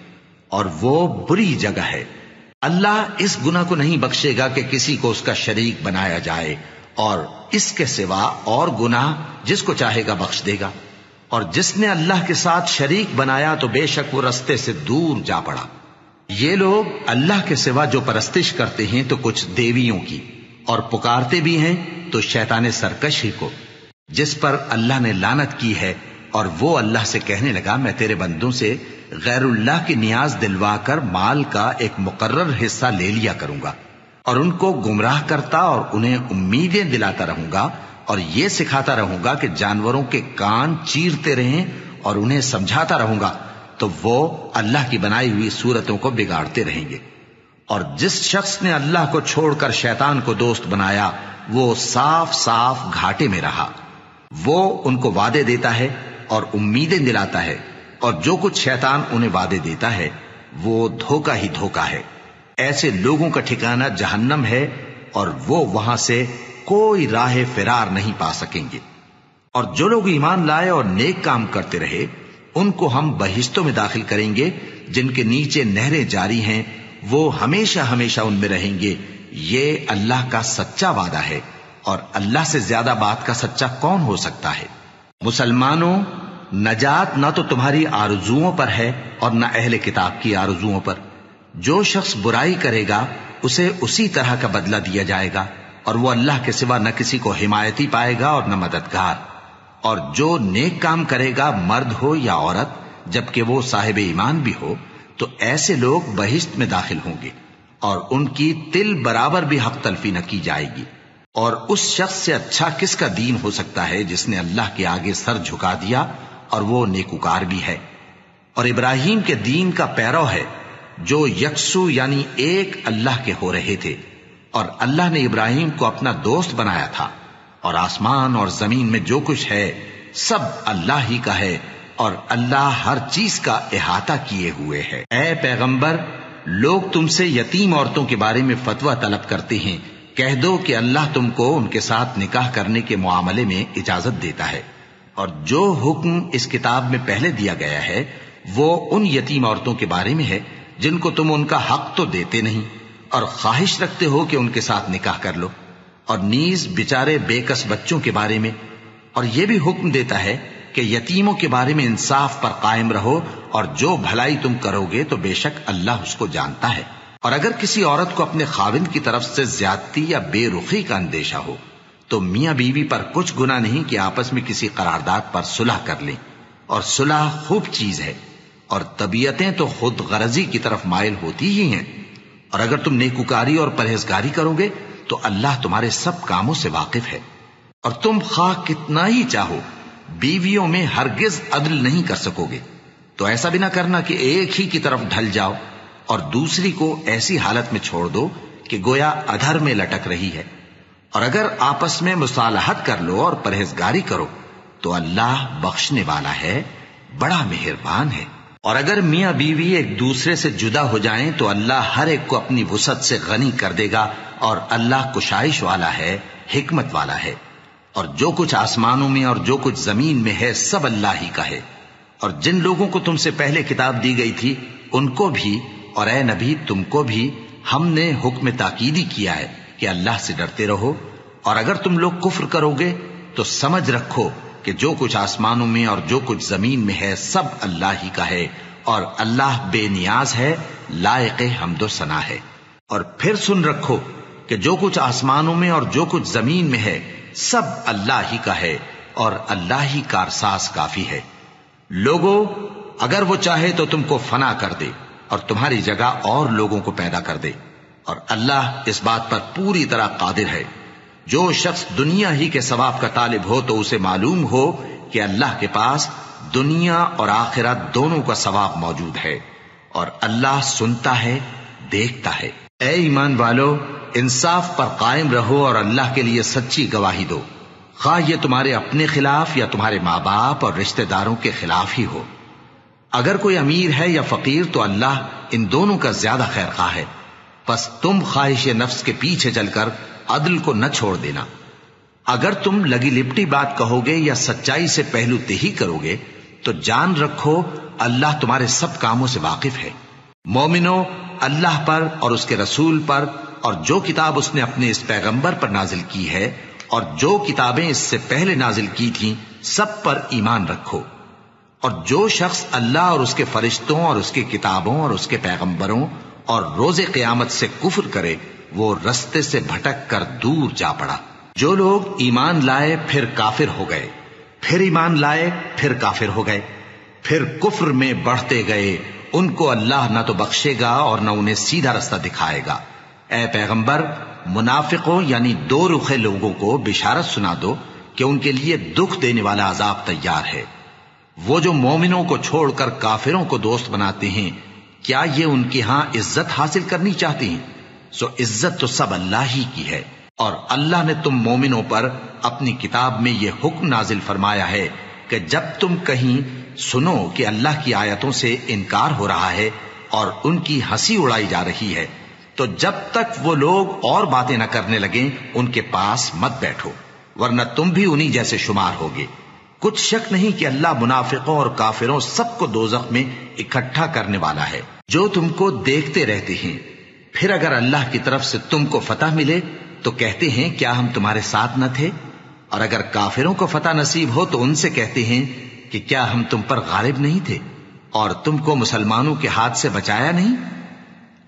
اور وہ بری جگہ ہے۔ اللہ اس گناہ کو نہیں بخشے گا کہ کسی کو اس کا شریک بنایا جائے، اور اس کے سوا اور گناہ جس کو چاہے گا بخش دے گا۔ اور جس نے اللہ کے ساتھ شریک بنایا تو بے شک وہ رستے سے دور جا پڑا۔ یہ لوگ اللہ کے سوا جو پرستش کرتے ہیں تو کچھ دیویوں کی، اور پکارتے بھی ہیں تو شیطان سرکش ہی کو، جس پر اللہ نے لعنت کی ہے، اور وہ اللہ سے کہنے لگا میں تیرے بندوں سے غیر اللہ کی نیاز دلوا کر مال کا ایک مقرر حصہ لے لیا کروں گا، اور ان کو گمراہ کرتا اور انہیں امیدیں دلاتا رہوں گا، اور یہ سکھاتا رہوں گا کہ جانوروں کے کان چیرتے رہیں، اور انہیں سمجھاتا رہوں گا تو وہ اللہ کی بنائی ہوئی صورتوں کو بگاڑتے رہیں گے۔ اور جس شخص نے اللہ کو چھوڑ کر شیطان کو دوست بنایا وہ صاف صاف گھاٹے میں رہا۔ وہ ان کو وعدے دیتا ہے اور امیدیں دلاتا ہے، اور جو کچھ شیطان انہیں وعدے دیتا ہے وہ دھوکہ ہی دھوکہ ہے۔ ایسے لوگوں کا ٹھکانہ جہنم ہے، اور وہ وہاں سے کوئی راہ فرار نہیں پا سکیں گے۔ اور جو لوگ ایمان لائے اور نیک کام کرتے رہے ان کو ہم بہشتوں میں داخل کریں گے جن کے نیچے نہریں جاری ہیں، وہ ہمیشہ ہمیشہ ان میں رہیں گے۔ یہ اللہ کا سچا وعدہ ہے، اور اللہ سے زیادہ بات کا سچا کون ہو سکتا ہے؟ مسلمانوں، نجات نہ تو تمہاری آرزوؤں پر ہے اور نہ اہل کتاب کی آرزوؤں پر۔ جو شخص برائی کرے گا اسے اسی طرح کا بدلہ دیا جائے گا، اور وہ اللہ کے سوا نہ کسی کو حمایتی پائے گا اور نہ مددگار۔ اور جو نیک کام کرے گا مرد ہو یا عورت جبکہ وہ صاحب ایمان بھی ہو تو ایسے لوگ بہشت میں داخل ہوں گے، اور ان کی تل برابر بھی حق تلفی نہ کی جائے گی۔ اور اس شخص سے اچھا کس کا دین ہو سکتا ہے جس نے اللہ کے آگے سر جھکا دیا اور وہ نیکوکار بھی ہے، اور ابراہیم کے دین کا پیرو ہے جو یکسو یعنی ایک اللہ کے ہو رہے تھے، اور اللہ نے ابراہیم کو اپنا دوست بنایا تھا۔ اور آسمان اور زمین میں جو کچھ ہے سب اللہ ہی کا ہے، اور اللہ ہر چیز کا احاطہ کیے ہوئے ہے۔ اے پیغمبر، لوگ تم سے یتیم عورتوں کے بارے میں فتویٰ طلب کرتے ہیں، کہہ دو کہ اللہ تم کو ان کے ساتھ نکاح کرنے کے معاملے میں اجازت دیتا ہے، اور جو حکم اس کتاب میں پہلے دیا گیا ہے وہ ان یتیم عورتوں کے بارے میں ہے جن کو تم ان کا حق تو دیتے نہیں، اور خواہش رکھتے ہو کہ ان کے ساتھ نکاح کر لو، اور نیز بیچارے بے کس بچوں کے بارے میں۔ اور یہ بھی حکم دیتا ہے کہ یتیموں کے بارے میں انصاف پر قائم رہو، اور جو بھلائی تم کرو گے تو بے شک اللہ اس کو جانتا ہے۔ اور اگر کسی عورت کو اپنے خاوند کی طرف سے زیادتی یا بے رخی کا اندیشہ ہو تو میاں بیوی پر کچھ گناہ نہیں کہ آپس میں کسی قرارداد پر صلح کر لیں، اور صلح خوب چیز ہے، اور طبیعتیں تو خود غرضی کی طرف مائل ہوتی ہی ہیں۔ اور اگر تم نیکوکاری اور پرہیزگاری کرو گے تو اللہ تمہارے سب کاموں سے واقف ہے۔ اور تم خواہ کتنا ہی چاہو بیویوں میں ہرگز عدل نہیں کر سکو گے، تو ایسا بھی نہ کرنا کہ ایک ہی کی طرف ڈھل جاؤ اور دوسری کو ایسی حالت میں چھوڑ دو کہ گویا ادھر میں لٹک رہی ہے۔ اور اگر آپس میں مصالحت کر لو اور پرہیزگاری کرو تو اللہ بخشنے والا ہے، بڑا مہربان ہے۔ اور اگر میاں بیوی ایک دوسرے سے جدا ہو جائیں تو اللہ ہر ایک کو اپنی وسعت سے غنی کر دے گا، اور اللہ کشائش والا ہے، حکمت والا ہے۔ اور جو کچھ آسمانوں میں اور جو کچھ زمین میں ہے سب اللہ ہی کا ہے۔ اور جن لوگوں کو تم سے پہلے کتاب دی گئی تھی ان کو بھی اور اے نبی تم کو بھی ہم نے حکم تاکیدی کیا ہے کہ اللہ سے ڈرتے رہو، اور اگر تم لوگ کفر کرو گے تو سمجھ رکھو کہ جو کچھ آسمانوں میں اور جو کچھ زمین میں ہے سب اللہ ہی کا ہے، اور اللہ بے نیاز ہے، لائق حمد و ثنا ہے۔ اور پھر سن رکھو کہ جو کچھ آسمانوں میں اور جو کچھ زمین میں ہے سب اللہ ہی کا ہے، اور اللہ ہی کارساز کافی ہے۔ لوگوں، اگر وہ چاہے تو تم کو فنا کر دے اور تمہاری جگہ اور لوگوں کو پیدا کر دے، اور اللہ اس بات پر پوری طرح قادر ہے۔ جو شخص دنیا ہی کے ثواب کا طالب ہو تو اسے معلوم ہو کہ اللہ کے پاس دنیا اور آخرت دونوں کا ثواب موجود ہے، اور اللہ سنتا ہے، دیکھتا ہے۔ اے ایمان والو، انصاف پر قائم رہو اور اللہ کے لیے سچی گواہی دو، خواہ یہ تمہارے اپنے خلاف یا تمہارے ماں باپ اور رشتہ داروں کے خلاف ہی ہو۔ اگر کوئی امیر ہے یا فقیر تو اللہ ان دونوں کا زیادہ خیر خواہ ہے، پس تم خواہش نفس کے پیچھے چل کر عدل کو نہ چھوڑ دینا۔ اگر تم لگی لپٹی بات کہو گے یا سچائی سے پہلو تہی کرو گے تو جان رکھو اللہ تمہارے سب کاموں سے واقف ہے۔ مومنو، اللہ پر اور اس کے رسول پر اور جو کتاب اس نے اپنے اس پیغمبر پر نازل کی ہے اور جو کتابیں اس سے پہلے نازل کی تھیں سب پر ایمان رکھو، اور جو شخص اللہ اور اس کے فرشتوں اور اس کی کتابوں اور اس کے پیغمبروں اور روز قیامت سے کفر کرے وہ رستے سے بھٹک کر دور جا پڑا۔ جو لوگ ایمان لائے پھر کافر ہو گئے، پھر ایمان لائے پھر کافر ہو گئے، پھر کفر میں بڑھتے گئے، ان کو اللہ نہ تو بخشے گا اور نہ انہیں سیدھا رستہ دکھائے گا۔ اے پیغمبر، منافقوں یعنی دو رخے لوگوں کو بشارت سنا دو کہ ان کے لیے دکھ دینے والا عذاب تیار ہے۔ وہ جو مومنوں کو چھوڑ کر کافروں کو دوست بناتے ہیں، کیا یہ ان کے ہاں عزت حاصل کرنی چاہتے ہیں؟ سو عزت تو سب اللہ ہی کی ہے، اور اللہ نے تم مومنوں پر اپنی کتاب میں یہ حکم نازل فرمایا ہے کہ جب تم کہیں سنو کہ اللہ کی آیتوں سے انکار ہو رہا ہے اور ان کی ہنسی اڑائی جا رہی ہے، تو جب تک وہ لوگ اور باتیں نہ کرنے لگیں ان کے پاس مت بیٹھو، ورنہ تم بھی انہی جیسے شمار ہوگے۔ کچھ شک نہیں کہ اللہ منافقوں اور کافروں سب کو دوزخ میں اکٹھا کرنے والا ہے۔ جو تم کو دیکھتے رہتے ہیں، پھر اگر اللہ کی طرف سے تم کو فتح ملے تو کہتے ہیں کیا ہم تمہارے ساتھ نہ تھے، اور اگر کافروں کو فتح نصیب ہو تو ان سے کہتے ہیں کہ کیا ہم تم پر غالب نہیں تھے اور تم کو مسلمانوں کے ہاتھ سے بچایا نہیں۔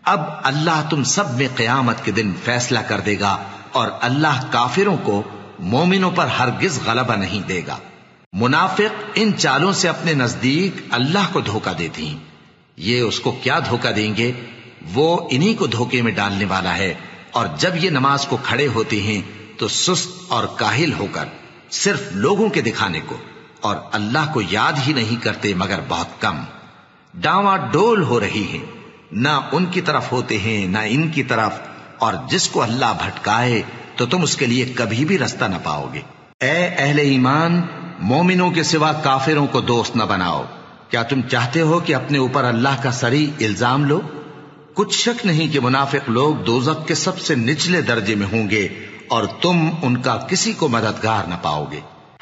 اب اللہ تم سب میں قیامت کے دن فیصلہ کر دے گا، اور اللہ کافروں کو مومنوں پر ہرگز غلبہ نہیں دے گا۔ منافق ان چالوں سے اپنے نزدیک اللہ کو دھوکہ دیتے ہیں، یہ اس کو کیا دھوکہ دیں گے؟ وہ انہی کو دھوکے میں ڈالنے والا ہے۔ اور جب یہ نماز کو کھڑے ہوتے ہیں تو سست اور کاہل ہو کر صرف لوگوں کے دکھانے کو، اور اللہ کو یاد ہی نہیں کرتے مگر بہت کم۔ ڈاواں ڈول ہو رہی ہیں، نہ ان کی طرف ہوتے ہیں نہ ان کی طرف، اور جس کو اللہ بھٹکائے تو تم اس کے لیے کبھی بھی رستہ نہ پاؤ گے۔ اے اہل ایمان، مومنوں کے سوا کافروں کو دوست نہ بناؤ۔ کیا تم چاہتے ہو کہ اپنے اوپر اللہ کا صریح الزام لو؟ کچھ شک نہیں کہ منافق لوگ دوزخ کے سب سے نچلے درجے میں ہوں گے، اور تم ان کا کسی کو مددگار نہ پاؤ گے۔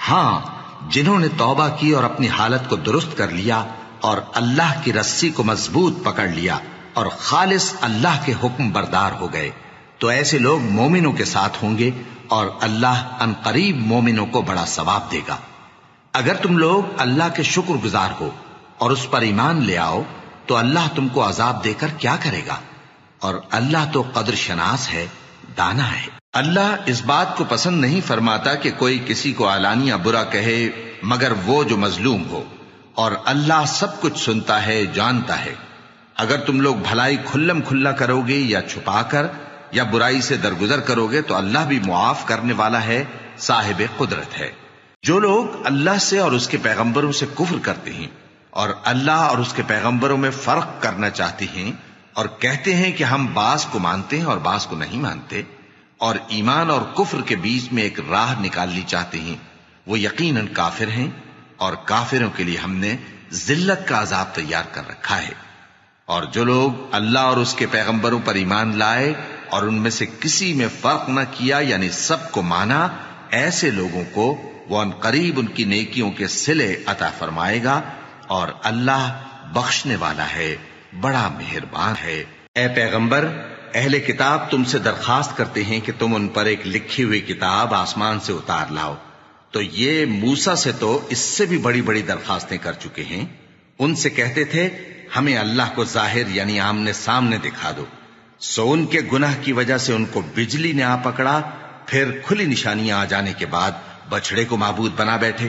ہاں، جنہوں نے توبہ کی اور اپنی حالت کو درست کر لیا اور اللہ کی رسی کو مضبوط پکڑ لیا اور خالص اللہ کے حکم بردار ہو گئے، تو ایسے لوگ مومنوں کے ساتھ ہوں گے، اور اللہ ان قریب مومنوں کو بڑا ثواب دے گا۔ اگر تم لوگ اللہ کے شکر گزار ہو اور اس پر ایمان لے آؤ تو اللہ تم کو عذاب دے کر کیا کرے گا، اور اللہ تو قدر شناس ہے، دانا ہے۔ اللہ اس بات کو پسند نہیں فرماتا کہ کوئی کسی کو علانیہ برا کہے مگر وہ جو مظلوم ہو، اور اللہ سب کچھ سنتا ہے، جانتا ہے۔ اگر تم لوگ بھلائی کھلم کھلا کرو گے یا چھپا کر یا برائی سے درگزر کرو گے تو اللہ بھی معاف کرنے والا ہے، صاحب قدرت ہے۔ جو لوگ اللہ سے اور اس کے پیغمبروں سے کفر کرتے ہیں اور اللہ اور اس کے پیغمبروں میں فرق کرنا چاہتے ہیں اور کہتے ہیں کہ ہم بعض کو مانتے ہیں اور بعض کو نہیں مانتے، اور ایمان اور کفر کے بیچ میں ایک راہ نکالنی چاہتے ہیں، وہ یقیناً کافر ہیں، اور کافروں کے لیے ہم نے ذلت کا عذاب تیار کر رکھا ہے۔ اور جو لوگ اللہ اور اس کے پیغمبروں پر ایمان لائے اور ان میں سے کسی میں فرق نہ کیا یعنی سب کو مانا، ایسے لوگوں کو وہ ان قریب ان کی نیکیوں کے صلے عطا فرمائے گا، اور اللہ بخشنے والا ہے، بڑا مہربان ہے۔ اے پیغمبر، اہل کتاب تم سے درخواست کرتے ہیں کہ تم ان پر ایک لکھی ہوئی کتاب آسمان سے اتار لاؤ، تو یہ موسیٰ سے تو اس سے بھی بڑی بڑی درخواستیں کر چکے ہیں۔ ان سے کہتے تھے ہمیں اللہ کو ظاہر یعنی آمنے سامنے دکھا دو، سو ان کے گناہ کی وجہ سے ان کو بجلی نے آ پکڑا، پھر کھلی نشانیاں آ جانے کے بعد بچڑے کو معبود بنا بیٹھے،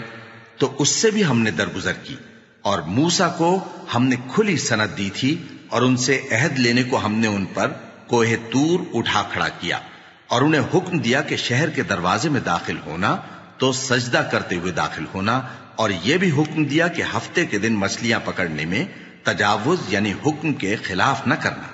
تو اس سے بھی ہم نے درگزر کی۔ اور موسیٰ کو ہم نے کھلی سند دی تھی، اور ان سے عہد لینے کو ہم نے ان پر کوہ طور اٹھا کھڑا کیا، اور انہیں حکم دیا کہ شہر کے دروازے میں داخل ہونا تو سجدہ کرتے ہوئے داخل ہونا، اور یہ بھی حکم دیا کہ ہفتے کے دن مچھلیاں پکڑنے میں تجاوز یعنی حکم کے خلاف نہ کرنا۔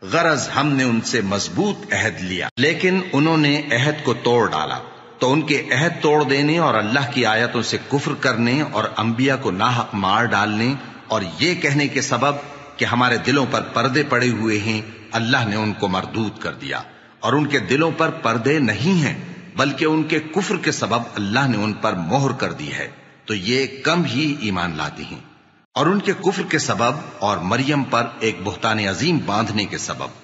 غرض ہم نے ان سے مضبوط عہد لیا، لیکن انہوں نے عہد کو توڑ ڈالا، تو ان کے عہد توڑ دینے اور اللہ کی آیتوں سے کفر کرنے اور انبیاء کو ناحق مار ڈالنے اور یہ کہنے کے سبب کہ ہمارے دلوں پر پردے پڑے ہوئے ہیں، اللہ نے ان کو مردود کر دیا۔ اور ان کے دلوں پر پردے نہیں ہیں بلکہ ان کے کفر کے سبب اللہ نے ان پر مہر کر دی ہے، تو یہ کم ہی ایمان لاتے ہیں۔ اور ان کے کفر کے سبب اور مریم پر ایک بہتان عظیم باندھنے کے سبب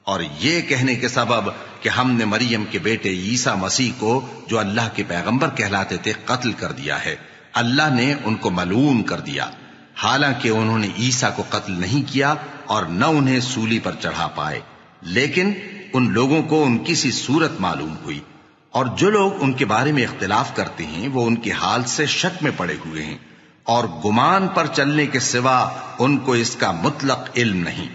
اور یہ کہنے کے سبب کہ ہم نے مریم کے بیٹے عیسیٰ مسیح کو جو اللہ کے پیغمبر کہلاتے تھے قتل کر دیا ہے، اللہ نے ان کو ملعون کر دیا، حالانکہ انہوں نے عیسیٰ کو قتل نہیں کیا اور نہ انہیں سولی پر چڑھا پائے، لیکن ان لوگوں کو ان کی سی صورت معلوم ہوئی، اور جو لوگ ان کے بارے میں اختلاف کرتے ہیں وہ ان کے حال سے شک میں پڑے ہوئے ہیں، اور گمان پر چلنے کے سوا ان کو اس کا مطلق علم نہیں،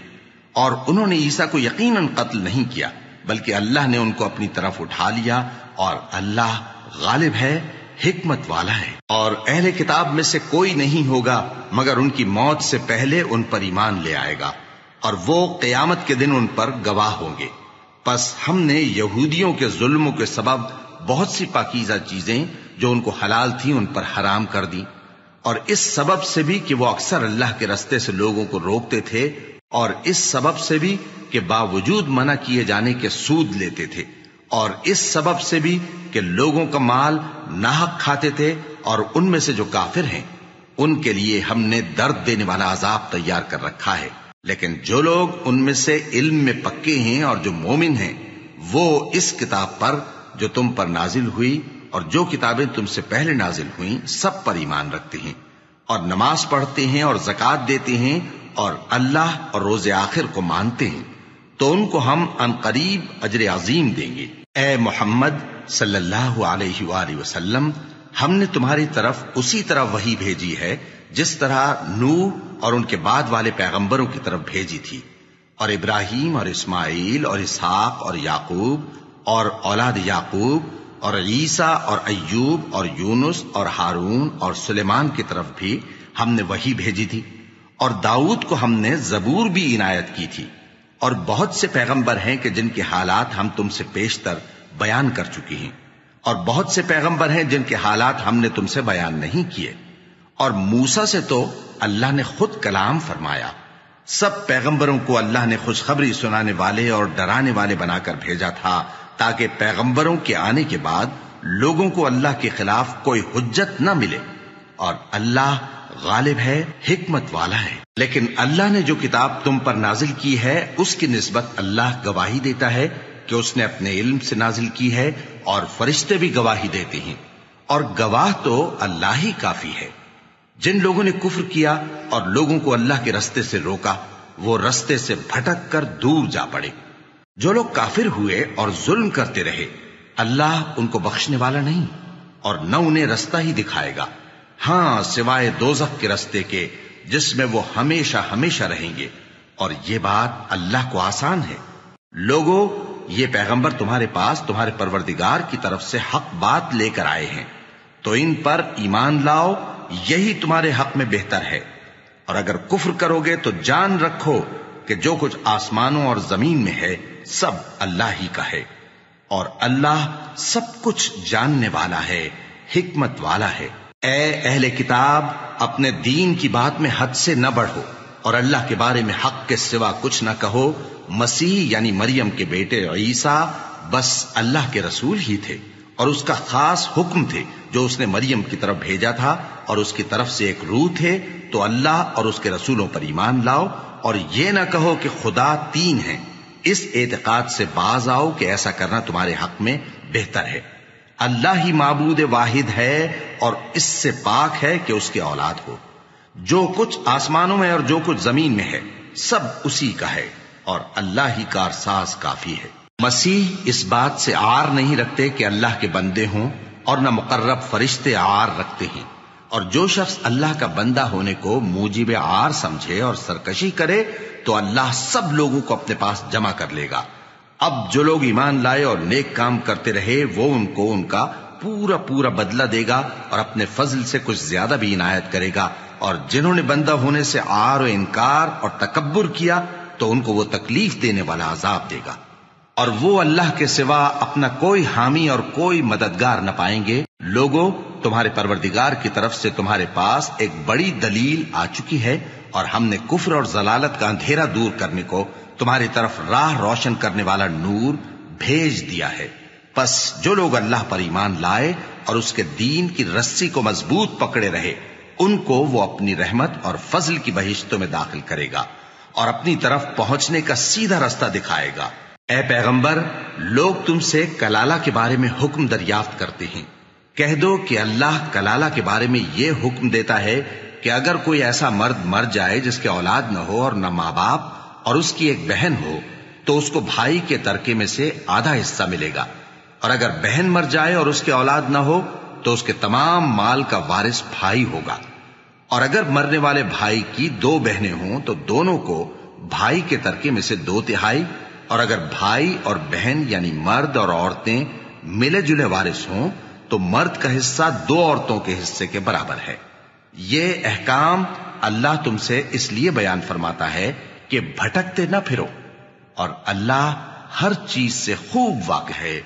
اور انہوں نے عیسیٰ کو یقیناً قتل نہیں کیا، بلکہ اللہ نے ان کو اپنی طرف اٹھا لیا، اور اللہ غالب ہے، حکمت والا ہے۔ اور اہل کتاب میں سے کوئی نہیں ہوگا مگر ان کی موت سے پہلے ان پر ایمان لے آئے گا، اور وہ قیامت کے دن ان پر گواہ ہوں گے۔ پس ہم نے یہودیوں کے ظلموں کے سبب بہت سی پاکیزہ چیزیں جو ان کو حلال تھیں ان پر حرام کر دی، اور اس سبب سے بھی کہ وہ اکثر اللہ کے رستے سے لوگوں کو روکتے تھے، اور اس سبب سے بھی کہ باوجود منع کیے جانے کے سود لیتے تھے، اور اس سبب سے بھی کہ لوگوں کا مال ناحق کھاتے تھے، اور ان میں سے جو کافر ہیں ان کے لیے ہم نے درد دینے والا عذاب تیار کر رکھا ہے۔ لیکن جو لوگ ان میں سے علم میں پکے ہیں اور جو مومن ہیں وہ اس کتاب پر جو تم پر نازل ہوئی اور جو کتابیں تم سے پہلے نازل ہوئیں سب پر ایمان رکھتے ہیں، اور نماز پڑھتے ہیں اور زکوٰۃ دیتے ہیں، اور اللہ اور روز آخر کو مانتے ہیں، تو ان کو ہم عنقریب اجر عظیم دیں گے۔ اے محمد صلی اللہ علیہ وآلہ وسلم، ہم نے تمہاری طرف اسی طرح وحی بھیجی ہے جس طرح نوح اور ان کے بعد والے پیغمبروں کی طرف بھیجی تھی، اور ابراہیم اور اسماعیل اور اسحاق اور یعقوب اور اولاد یعقوب اور عیسیٰ اور ایوب اور یونس اور ہارون اور سلیمان کی طرف بھی ہم نے وحی بھیجی تھی، اور داؤد کو ہم نے زبور بھی عنایت کی تھی، اور بہت سے پیغمبر ہیں کہ جن کے حالات ہم تم سے پیشتر بیان کر چکے ہیں، اور بہت سے پیغمبر ہیں جن کے حالات ہم نے تم سے بیان نہیں کیے، اور موسیٰ سے تو اللہ نے خود کلام فرمایا۔ سب پیغمبروں کو اللہ نے خوشخبری سنانے والے اور ڈرانے والے بنا کر بھیجا تھا، تاکہ پیغمبروں کے آنے کے بعد لوگوں کو اللہ کے خلاف کوئی حجت نہ ملے، اور اللہ غالب ہے، حکمت والا ہے۔ لیکن اللہ نے جو کتاب تم پر نازل کی ہے اس کی نسبت اللہ گواہی دیتا ہے کہ اس نے اپنے علم سے نازل کی ہے، اور فرشتے بھی گواہی دیتے ہیں، اور گواہ تو اللہ ہی کافی ہے۔ جن لوگوں نے کفر کیا اور لوگوں کو اللہ کے رستے سے روکا وہ رستے سے بھٹک کر دور جا پڑے۔ جو لوگ کافر ہوئے اور ظلم کرتے رہے اللہ ان کو بخشنے والا نہیں، اور نہ انہیں رستہ ہی دکھائے گا، ہاں سوائے دوزخ کے رستے کے جس میں وہ ہمیشہ ہمیشہ رہیں گے، اور یہ بات اللہ کو آسان ہے۔ لوگوں، یہ پیغمبر تمہارے پاس تمہارے پروردگار کی طرف سے حق بات لے کر آئے ہیں، تو ان پر ایمان لاؤ، یہی تمہارے حق میں بہتر ہے، اور اگر کفر کرو گے تو جان رکھو کہ جو کچھ آسمانوں اور زمین میں ہے سب اللہ ہی کا ہے، اور اللہ سب کچھ جاننے والا ہے، حکمت والا ہے۔ اے اہل کتاب، اپنے دین کی بات میں حد سے نہ بڑھو، اور اللہ کے بارے میں حق کے سوا کچھ نہ کہو۔ مسیح یعنی مریم کے بیٹے عیسیٰ بس اللہ کے رسول ہی تھے، اور اس کا خاص حکم تھے جو اس نے مریم کی طرف بھیجا تھا، اور اس کی طرف سے ایک روح تھے، تو اللہ اور اس کے رسولوں پر ایمان لاؤ، اور یہ نہ کہو کہ خدا تین ہیں۔ اس اعتقاد سے باز آؤ کہ ایسا کرنا تمہارے حق میں بہتر ہے۔ اللہ ہی معبود واحد ہے، اور اس سے پاک ہے کہ اس کی اولاد ہو۔ جو کچھ آسمانوں میں اور جو کچھ زمین میں ہے سب اسی کا ہے، اور اللہ ہی کارساز کافی ہے۔ مسیح اس بات سے عار نہیں رکھتے کہ اللہ کے بندے ہوں، اور نہ مقرب فرشتے عار رکھتے ہیں، اور جو شخص اللہ کا بندہ ہونے کو موجب عار سمجھے اور سرکشی کرے تو اللہ سب لوگوں کو اپنے پاس جمع کر لے گا۔ اب جو لوگ ایمان لائے اور نیک کام کرتے رہے وہ ان کو ان کا پورا پورا بدلہ دے گا، اور اپنے فضل سے کچھ زیادہ بھی عنایت کرے گا، اور جنہوں نے بندہ ہونے سے عار و انکار اور تکبر کیا تو ان کو وہ تکلیف دینے والا عذاب دے گا، اور وہ اللہ کے سوا اپنا کوئی حامی اور کوئی مددگار نہ پائیں گے۔ لوگوں، تمہارے پروردگار کی طرف سے تمہارے پاس ایک بڑی دلیل آ چکی ہے، اور ہم نے کفر اور ضلالت کا اندھیرا دور کرنے کو تمہاری طرف راہ روشن کرنے والا نور بھیج دیا ہے۔ پس جو لوگ اللہ پر ایمان لائے اور اس کے دین کی رسی کو مضبوط پکڑے رہے ان کو وہ اپنی رحمت اور فضل کی بہشتوں میں داخل کرے گا، اور اپنی طرف پہنچنے کا سیدھا رستہ دکھائے گا۔ اے پیغمبر، لوگ تم سے کلالہ کے بارے میں حکم دریافت کرتے ہیں، کہہ دو کہ اللہ کلالہ کے بارے میں یہ حکم دیتا ہے کہ اگر کوئی ایسا مرد مر جائے جس کے اولاد نہ ہو اور نہ ماں باپ اور اس کی ایک بہن ہو تو اس کو بھائی کے ترکے میں سے آدھا حصہ ملے گا، اور اگر بہن مر جائے اور اس کے اولاد نہ ہو تو اس کے تمام مال کا وارث بھائی ہوگا، اور اگر مرنے والے بھائی کی 2 بہنیں ہوں تو دونوں کو بھائی کے ترکے میں سے 2/3، اور اگر بھائی اور بہن یعنی مرد اور عورتیں ملے جلے وارث ہوں تو مرد کا حصہ 2 عورتوں کے حصے کے برابر ہے۔ یہ احکام اللہ تم سے اس لیے بیان فرماتا ہے کہ بھٹکتے نہ پھرو، اور اللہ ہر چیز سے خوب واقف ہے۔